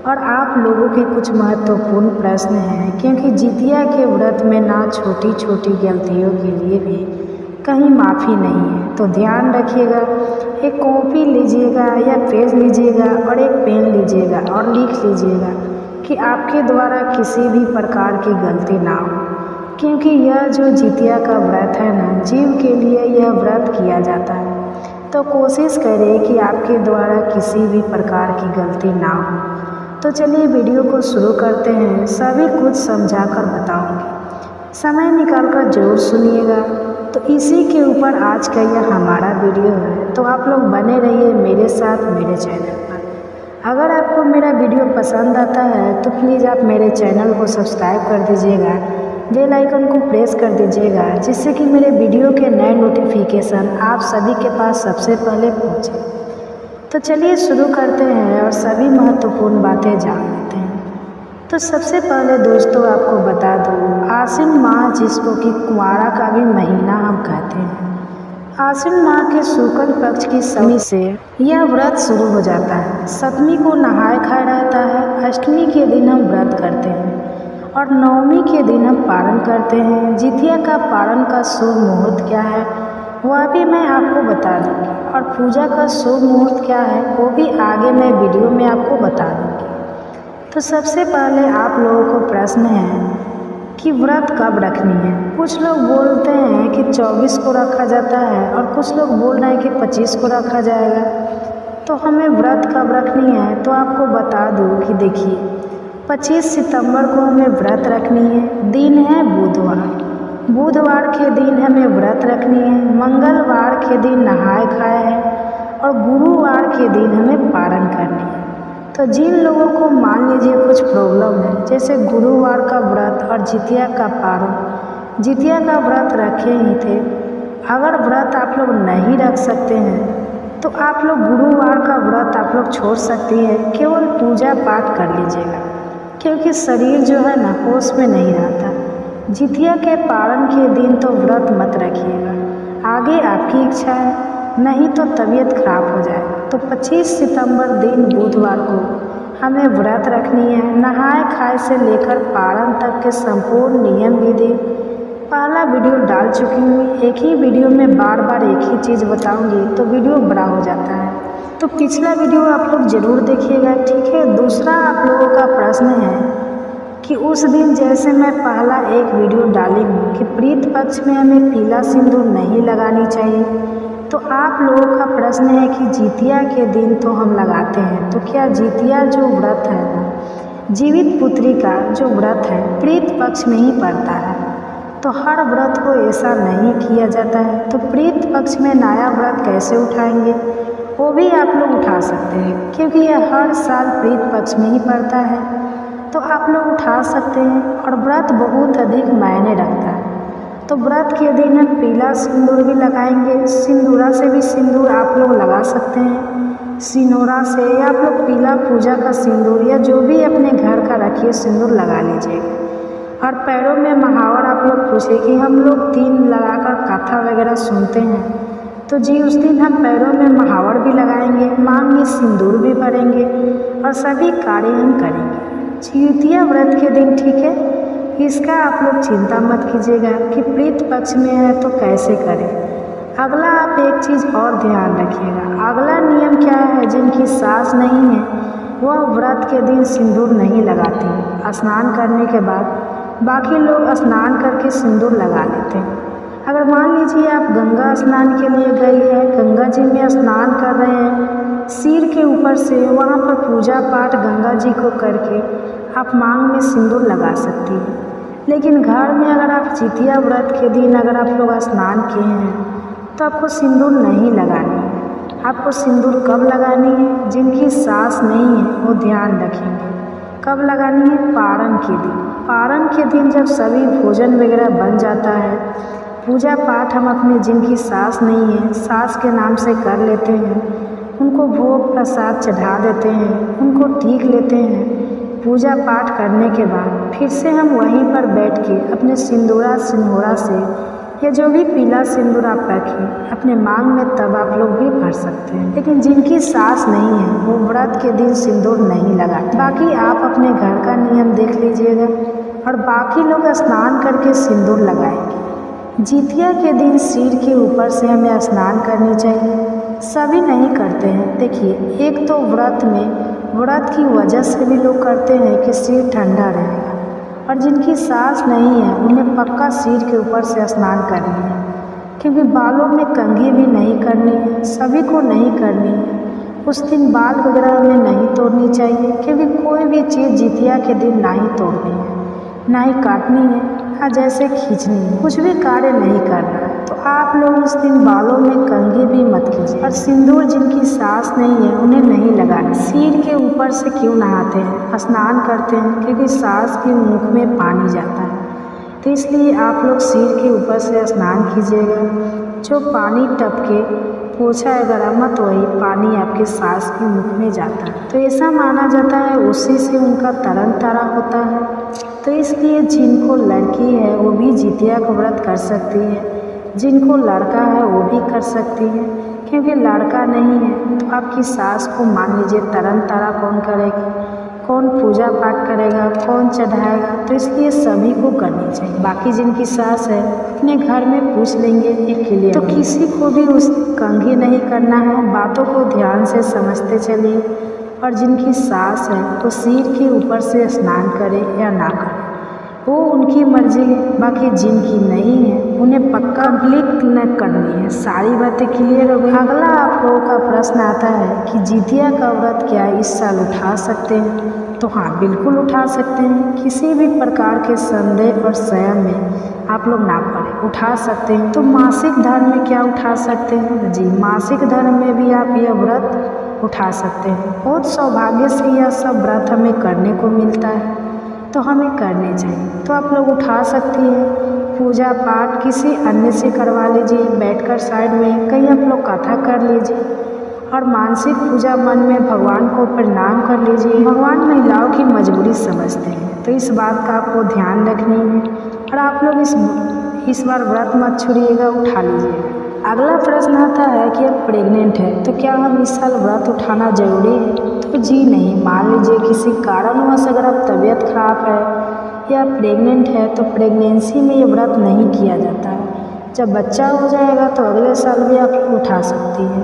और आप लोगों के कुछ महत्वपूर्ण प्रश्न हैं, क्योंकि जितिया के व्रत में ना छोटी छोटी गलतियों के लिए भी कहीं माफ़ी नहीं है। तो ध्यान रखिएगा, एक कॉपी लीजिएगा या पेज लीजिएगा और एक पेन लीजिएगा और लिख लीजिएगा कि आपके द्वारा किसी भी प्रकार की गलती ना हो, क्योंकि यह जो जितिया का व्रत है ना, जीव के लिए यह व्रत किया जाता है। तो कोशिश करें कि आपके द्वारा किसी भी प्रकार की गलती ना हो। तो चलिए वीडियो को शुरू करते हैं। सभी कुछ समझाकर बताऊंगी, समय निकालकर जरूर सुनिएगा। तो इसी के ऊपर आज का यह हमारा वीडियो है, तो आप लोग बने रहिए मेरे साथ मेरे चैनल पर। अगर आपको मेरा वीडियो पसंद आता है तो प्लीज़ आप मेरे चैनल को सब्सक्राइब कर दीजिएगा, बेल आइकन को प्रेस कर दीजिएगा, जिससे कि मेरे वीडियो के नए नोटिफिकेशन आप सभी के पास सबसे पहले पहुँचे। तो चलिए शुरू करते हैं और सभी महत्वपूर्ण बातें जान लेते हैं। तो सबसे पहले दोस्तों आपको बता दूँ, आश्विन माह जिसको कि कुंवारा का भी महीना हम कहते हैं, आश्विन माह के शुक्ल पक्ष की सप्तमी से यह व्रत शुरू हो जाता है। सप्तमी को नहाए खाए रहता है, अष्टमी के दिन हम व्रत करते हैं और नवमी के दिन हम पारण करते हैं। जितिया का पारण का शुभ मुहूर्त क्या है वह भी मैं आपको बता दूँगी, और पूजा का शुभ मुहूर्त क्या है वो भी आगे मैं वीडियो में आपको बता दूँगी। तो सबसे पहले आप लोगों को प्रश्न है कि व्रत कब रखनी है। कुछ लोग बोलते हैं कि 24 को रखा जाता है और कुछ लोग बोल रहे हैं कि 25 को रखा जाएगा। तो हमें व्रत कब रखनी है तो आपको बता दूँ कि देखिए 25 सितंबर को हमें व्रत रखनी है। दिन है बुधवार के दिन हमें व्रत रखनी है। मंगलवार के दिन नहाए खाए है और गुरुवार के दिन हमें पारण करनी है। तो जिन लोगों को मान लीजिए कुछ प्रॉब्लम है, जैसे गुरुवार का व्रत और जितिया का पारण, जितिया का व्रत रखे ही थे, अगर व्रत आप लोग नहीं रख सकते हैं तो आप लोग गुरुवार का व्रत आप लोग छोड़ सकती हैं, केवल पूजा पाठ कर लीजिएगा, क्योंकि शरीर जो है ना होश में नहीं रहता। जितिया के पारण के दिन तो व्रत मत रखिएगा, आगे आपकी इच्छा है, नहीं तो तबीयत खराब हो जाएगा। तो 25 सितंबर दिन बुधवार को हमें व्रत रखनी है। नहाए खाए से लेकर पारण तक के संपूर्ण नियम विधि पहला वीडियो डाल चुकी हूँ, एक ही वीडियो में बार बार एक ही चीज़ बताऊँगी तो वीडियो बड़ा हो जाता है, तो पिछला वीडियो आप लोग ज़रूर देखिएगा, ठीक है। दूसरा आप लोगों का प्रश्न है कि उस दिन जैसे मैं पहला एक वीडियो डाली हूँ कि प्रीत पक्ष में हमें पीला सिंदूर नहीं लगानी चाहिए, तो आप लोगों का प्रश्न है कि जितिया के दिन तो हम लगाते हैं, तो क्या जितिया जो व्रत है ना, जीवित पुत्री का जो व्रत है प्रीत पक्ष में ही पड़ता है, तो हर व्रत को ऐसा नहीं किया जाता है। तो प्रीत पक्ष में नया व्रत कैसे उठाएंगे, वो भी आप लोग उठा सकते हैं, क्योंकि यह हर साल प्रीत पक्ष में ही पड़ता है, तो आप लोग उठा सकते हैं। और व्रत बहुत अधिक मायने रखता है, तो व्रत के दिन हम पीला सिंदूर भी लगाएंगे, सिंदूरा से भी सिंदूर आप लोग लगा सकते हैं, सिनोरा से, या आप लोग पीला पूजा का सिंदूर या जो भी अपने घर का रखिए सिंदूर लगा लीजिएगा। और पैरों में महावर आप लोग पूछे कि हम लोग 3 लगाकर कथा वगैरह सुनते हैं, तो जी उस दिन हम पैरों में महावर भी लगाएंगे, मांग में सिंदूर भी भरेंगे और सभी कार्य हम करेंगे जितिया व्रत के दिन, ठीक है। इसका आप लोग चिंता मत कीजिएगा कि प्रीत पक्ष में है तो कैसे करें। अगला आप एक चीज़ और ध्यान रखिएगा, अगला नियम क्या है, जिनकी सास नहीं है वह व्रत के दिन सिंदूर नहीं लगाती, स्नान करने के बाद बाकी लोग स्नान करके सिंदूर लगा लेते हैं। अगर मान लीजिए आप गंगा स्नान के लिए गई है, गंगा जी में स्नान कर रहे हैं, सिर के ऊपर से वहाँ पर पूजा पाठ गंगा जी को करके आप मांग में सिंदूर लगा सकती हैं। लेकिन घर में अगर आप जितिया व्रत के दिन अगर आप लोग स्नान किए हैं तो आपको सिंदूर नहीं लगानी है। आपको सिंदूर कब लगानी है, जिनकी सास नहीं है वो ध्यान रखेंगे, कब लगानी है, पारण के दिन। पारण के दिन जब सभी भोजन वगैरह बन जाता है, पूजा पाठ हम अपने जिनकी सास नहीं है सास के नाम से कर लेते हैं, उनको भोग प्रसाद चढ़ा देते हैं, उनको टीक लेते हैं। पूजा पाठ करने के बाद फिर से हम वहीं पर बैठ के अपने सिंदूरा सिंदूरा से या जो भी पीला सिंदूर आप रखें अपने मांग में, तब आप लोग भी भर सकते हैं। लेकिन जिनकी सास नहीं है वो व्रत के दिन सिंदूर नहीं लगाते। बाकी आप अपने घर का नियम देख लीजिएगा और बाकी लोग स्नान करके सिंदूर लगाएंगे। जितिया के दिन सिर के ऊपर से हमें स्नान करनी चाहिए, सभी नहीं करते हैं। देखिए, एक तो व्रत की वजह से भी लोग करते हैं कि सिर ठंडा रहेगा, और जिनकी सास नहीं है उन्हें पक्का सिर के ऊपर से स्नान करनी है, क्योंकि बालों में कंघी भी नहीं करनी है, सभी को नहीं करनी है। उस दिन बाल वगैरह हमें नहीं तोड़नी चाहिए, क्योंकि कोई भी चीज़ जितिया के दिन ना ही तोड़नी है, ना ही काटनी है, हाँ जैसे खींचनी है, कुछ भी कार्य नहीं करना है। तो आप लोग उस दिन बालों में कंघी भी मत कीजिए। और सिंदूर जिनकी सास नहीं है उन्हें नहीं लगाना। सिर के ऊपर से क्यों नहाते हैं, स्नान करते हैं, क्योंकि सास के मुख में पानी जाता है, तो इसलिए आप लोग सिर के ऊपर से स्नान कीजिएगा। जो पानी टपके पोछा अगर मत वही पानी आपके सास के मुख में जाता है, तो ऐसा माना जाता है उसी से उनका तरण तारा होता है। तो इसलिए जिनको लड़की है वो भी जितिया का व्रत कर सकती है, जिनको लड़का है वो भी कर सकती है। क्योंकि लड़का नहीं है तो आपकी सास को मान लीजिए तरण तारा कौन करेगा, कौन पूजा पाठ करेगा, कौन चढ़ाएगा, तो इसलिए सभी को करनी चाहिए। बाकी जिनकी सास है अपने घर में पूछ लेंगे एक क्लियर, तो किसी को भी उस कंघी नहीं करना है। बातों को ध्यान से समझते चलिए। और जिनकी सास है तो सिर के ऊपर से स्नान करे या ना करे वो उनकी मर्जी है। बाकी जिनकी नहीं है उन्हें पक्का कंप्लीट न करनी है। सारी बातें क्लियर हो गई। अगला आप लोगों का प्रश्न आता है कि जितिया का व्रत क्या इस साल उठा सकते हैं, तो हाँ बिल्कुल उठा सकते हैं। किसी भी प्रकार के संदेह और संयम में आप लोग ना पड़े, उठा सकते हैं। तो मासिक धर्म में क्या उठा सकते हैं, जी मासिक धर्म में भी आप यह व्रत उठा सकते हैं। बहुत सौभाग्य से यह सब व्रत हमें करने को मिलता है, तो हमें करने चाहिए। तो आप लोग उठा सकती हैं। पूजा पाठ किसी अन्य से करवा लीजिए, बैठकर साइड में कहीं आप लोग कथा कर लीजिए और मानसिक पूजा मन में भगवान को प्रणाम कर लीजिए। भगवान महिलाओं की मजबूरी समझते हैं, तो इस बात का आपको ध्यान रखनी है। और आप लोग इस बार व्रत मत छोड़िएगा, उठा लीजिएगा। अगला प्रश्न आता है कि आप प्रेग्नेंट है तो क्या हम इस साल व्रत उठाना जरूरी है, तो जी नहीं। मान लीजिए किसी कारणवश अगर आप तबीयत खराब है या प्रेग्नेंट है तो प्रेगनेंसी में ये व्रत नहीं किया जाता है। जब बच्चा हो जाएगा तो अगले साल भी आप उठा सकती हैं,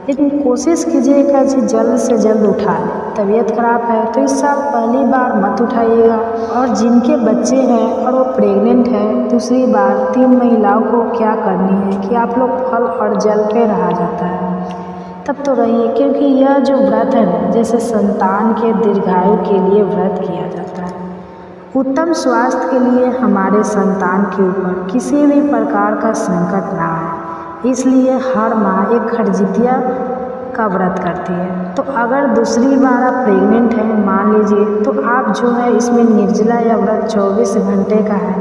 लेकिन कोशिश कीजिएगा कि जल्द से जल्द उठा लें। तबीयत खराब है तो इस साल पहली बार मत उठाइएगा। और जिनके बच्चे हैं और वो प्रेग्नेंट है, दूसरी बार 3 महिलाओं को क्या करनी है कि आप लोग फल और जल पे रहा जाता है तब तो रहिए, क्योंकि यह जो व्रत है ना, जैसे संतान के दीर्घायु के लिए व्रत किया जाता है। उत्तम स्वास्थ्य के लिए हमारे संतान के ऊपर किसी भी प्रकार का संकट ना आए, इसलिए हर माँ एक खरजितिया का व्रत करती है। तो अगर दूसरी बार आप प्रेग्नेंट हैं मान लीजिए, तो आप जो है इसमें निर्जला या व्रत 24 घंटे का है।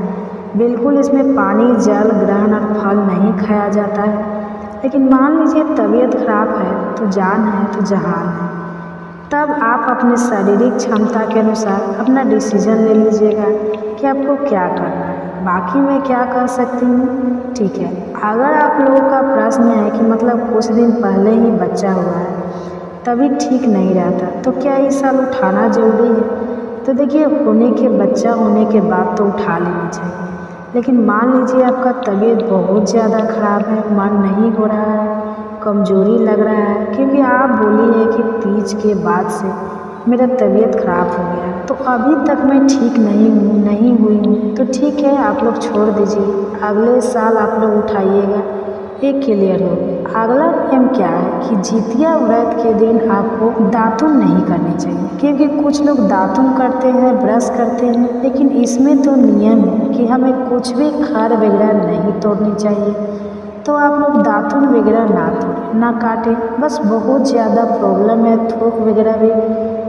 बिल्कुल इसमें पानी, जल ग्रहण और फल नहीं खाया जाता है। लेकिन मान लीजिए तबीयत खराब है तो जान है तो जहान है, तब आप अपने शारीरिक क्षमता के अनुसार अपना डिसीजन ले लीजिएगा कि आपको क्या करना है। बाकी मैं क्या कर सकती हूँ, ठीक है। अगर आप लोगों का प्रश्न है कि मतलब कुछ दिन पहले ही बच्चा हुआ है तभी ठीक नहीं रहता, तो क्या इस साल उठाना ज़रूरी है? तो देखिए, बच्चा होने के बाद तो उठा लेनी चाहिए। लेकिन मान लीजिए आपका तबीयत बहुत ज़्यादा ख़राब है, मन नहीं हो रहा है, कमज़ोरी लग रहा है, क्योंकि आप बोली है कि तीज के बाद से मेरा तबीयत ख़राब हो गया, तो अभी तक मैं ठीक नहीं हुई हूँ, तो ठीक है, आप लोग छोड़ दीजिए। अगले साल आप लोग उठाइएगा, एक क्लियर हो गया। अगला नियम क्या है कि जितिया व्रत के दिन आपको दातुन नहीं करनी चाहिए, क्योंकि कुछ लोग दातुन करते हैं, ब्रश करते हैं, लेकिन इसमें तो नियम है कि हमें कुछ भी खार वगैरह नहीं तोड़नी चाहिए। तो आप लोग दातुन वगैरह ना तोड़ें, ना काटें। बस बहुत ज़्यादा प्रॉब्लम है, थूक वगैरह भी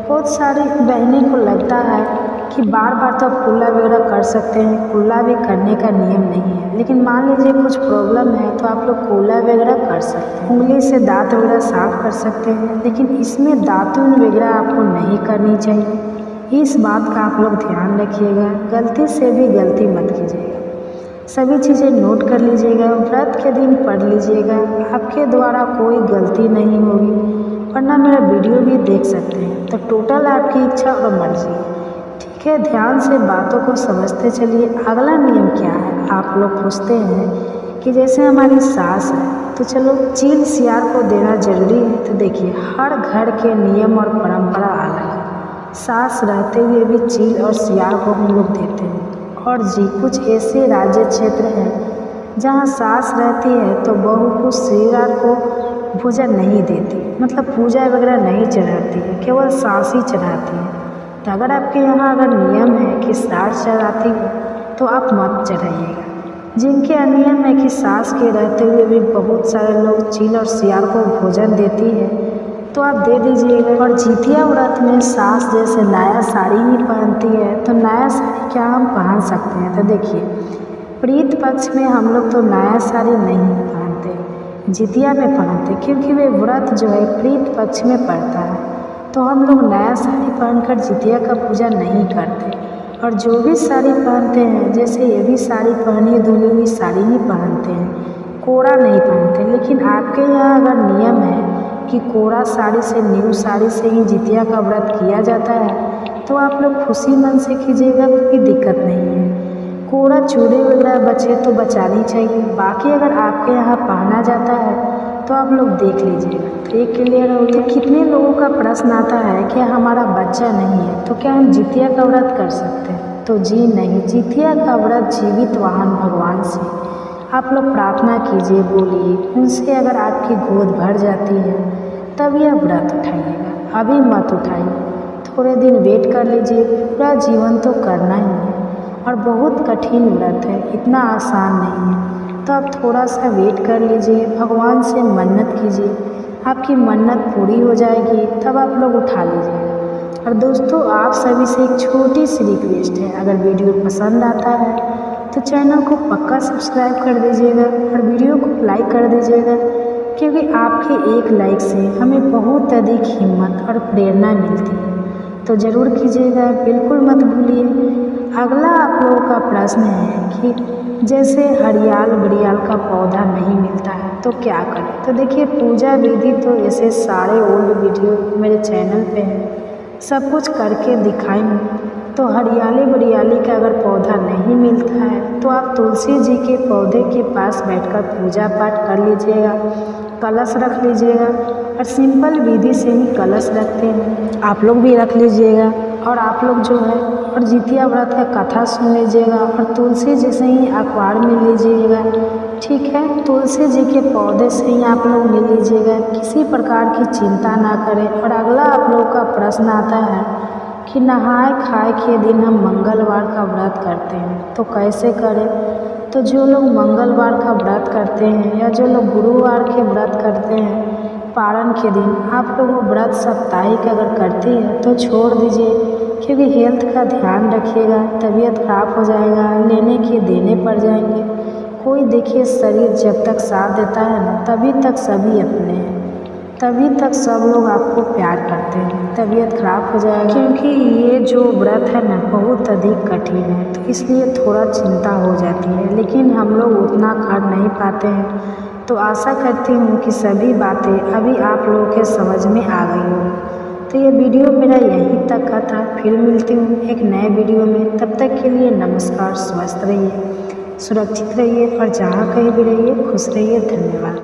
बहुत सारी बहनें को लगता है कि बार बार तो आप कुल्ला वगैरह कर सकते हैं, कुल्ला भी करने का नियम नहीं है। लेकिन मान लीजिए कुछ प्रॉब्लम है तो आप लोग कुल्ला वगैरह कर सकते हैं, उंगली से दांत वगैरह साफ कर सकते हैं, लेकिन इसमें दातुन वगैरह आपको नहीं करनी चाहिए। इस बात का आप लोग ध्यान रखिएगा, गलती से भी गलती मत कीजिएगा। सभी चीज़ें नोट कर लीजिएगा, व्रत के दिन पढ़ लीजिएगा, आपके द्वारा कोई गलती नहीं होगी, वरना मेरा वीडियो भी देख सकते हैं। तो टोटल आपकी इच्छा और मर्जी है, ठीक है। ध्यान से बातों को समझते चलिए। अगला नियम क्या है, आप लोग पूछते हैं कि जैसे हमारी सास है तो चलो चील सियार को देना जरूरी है, तो देखिए हर घर के नियम और परंपरा अलग है। सास रहते हुए भी चील और सियार को हम लोग देते हैं। और जी, कुछ ऐसे राज्य क्षेत्र हैं जहाँ सास रहती है तो बहू को सियार को भोजन नहीं देती, मतलब पूजा वगैरह नहीं चढ़ाती है, केवल सास ही चढ़ाती है। तो अगर आपके यहाँ अगर नियम है कि सास चढ़ाती है तो आप मत चढ़ाइएगा। जिनके नियम है कि सास के रहते हुए भी बहुत सारे लोग चील और सियार को भोजन देती है तो आप दे दीजिएगा। और जितिया व्रत में सास जैसे नया साड़ी ही पहनती है, तो नया साड़ी क्या हम पहन सकते हैं? तो देखिए, प्रीत पक्ष में हम लोग तो नया साड़ी नहीं पहनते, जितिया में पहनते, क्योंकि वे व्रत जो है प्रीत पक्ष में पड़ता है। तो हम लोग नया साड़ी पहनकर जितिया का पूजा नहीं करते। और जो भी साड़ी पहनते हैं, जैसे ये भी साड़ी पहनी, धुली हुई साड़ी ही पहनते हैं, कोड़ा नहीं पहनते। लेकिन आपके यहाँ अगर नियम है कि कोड़ा साड़ी से, न्यू साड़ी से ही जितिया का व्रत किया जाता है तो आप लोग खुशी मन से कीजिएगा, कोई दिक्कत नहीं है। कोड़ा चूड़ी वगैरह बचे तो बचानी चाहिए। बाकी अगर आपके यहाँ पहना जाता है तो आप लोग देख लीजिएगा। तो ये क्लियर हो गया। कितने लोगों का प्रश्न आता है कि हमारा बच्चा नहीं है तो क्या हम जितिया का व्रत कर सकते हैं? तो जी नहीं, जितिया का व्रत जीवित वाहन भगवान से आप लोग प्रार्थना कीजिए, बोलिए उनसे। अगर आपकी गोद भर जाती है तब यह व्रत उठाइएगा, अभी मत उठाइए, थोड़े दिन वेट कर लीजिए। पूरा जीवन तो करना ही है और बहुत कठिन व्रत है, इतना आसान नहीं है। तो आप थोड़ा सा वेट कर लीजिए, भगवान से मन्नत कीजिए, आपकी मन्नत पूरी हो जाएगी, तब आप लोग उठा लीजिएगा। और दोस्तों, आप सभी से एक छोटी सी रिक्वेस्ट है, अगर वीडियो पसंद आता है तो चैनल को पक्का सब्सक्राइब कर दीजिएगा और वीडियो को लाइक कर दीजिएगा, क्योंकि आपके एक लाइक से हमें बहुत अधिक हिम्मत और प्रेरणा मिलती है। तो ज़रूर कीजिएगा, बिल्कुल मत भूलिए। अगला आप लोगों का प्रश्न है कि जैसे हरियाल बड़ियाल का पौधा नहीं मिलता है तो क्या करें? तो देखिए, पूजा विधि तो ऐसे सारे ओल्ड वीडियो मेरे चैनल पे हैं, सब कुछ करके दिखाएंगे। तो हरियाली बरियाली का अगर पौधा नहीं मिलता है तो आप तुलसी जी के पौधे के पास बैठकर पूजा पाठ कर लीजिएगा, कलश रख लीजिएगा। और सिंपल विधि से ही कलश रखते हैं, आप लोग भी रख लीजिएगा। और आप लोग जो है और जितिया व्रत का कथा सुन लीजिएगा और तुलसी जी से ही अखबार में लीजिएगा, ठीक है। तुलसी जी के पौधे से ही आप लोग ले लीजिएगा, किसी प्रकार की चिंता ना करें। और अगला आप लोग का प्रश्न आता है कि नहाए खाए के दिन हम मंगलवार का व्रत करते हैं तो कैसे करें। तो जो लोग मंगलवार का व्रत करते हैं या जो लोग गुरुवार के व्रत करते हैं पारण के दिन, आप लोग वो व्रत साप्ताहिक अगर करते हैं तो छोड़ दीजिए, क्योंकि हेल्थ का ध्यान रखिएगा, तबीयत खराब हो जाएगा, लेने के देने पड़ जाएंगे। कोई देखिए शरीर जब तक साथ देता है ना तभी तक सभी अपने हैं, तभी तक सब लोग आपको प्यार करते हैं। तबीयत खराब हो जाएगा, क्योंकि ये जो व्रत है ना बहुत अधिक कठिन है, तो इसलिए थोड़ा चिंता हो जाती है, लेकिन हम लोग उतना कर नहीं पाते हैं। तो आशा करती हूँ कि सभी बातें अभी आप लोगों के समझ में आ गई हो। तो ये वीडियो मेरा यहीं तक का था, फिर मिलती हूँ एक नए वीडियो में। तब तक के लिए नमस्कार, स्वस्थ रहिए, सुरक्षित रहिए और जहाँ कहीं भी रहिए खुश रहिए। धन्यवाद।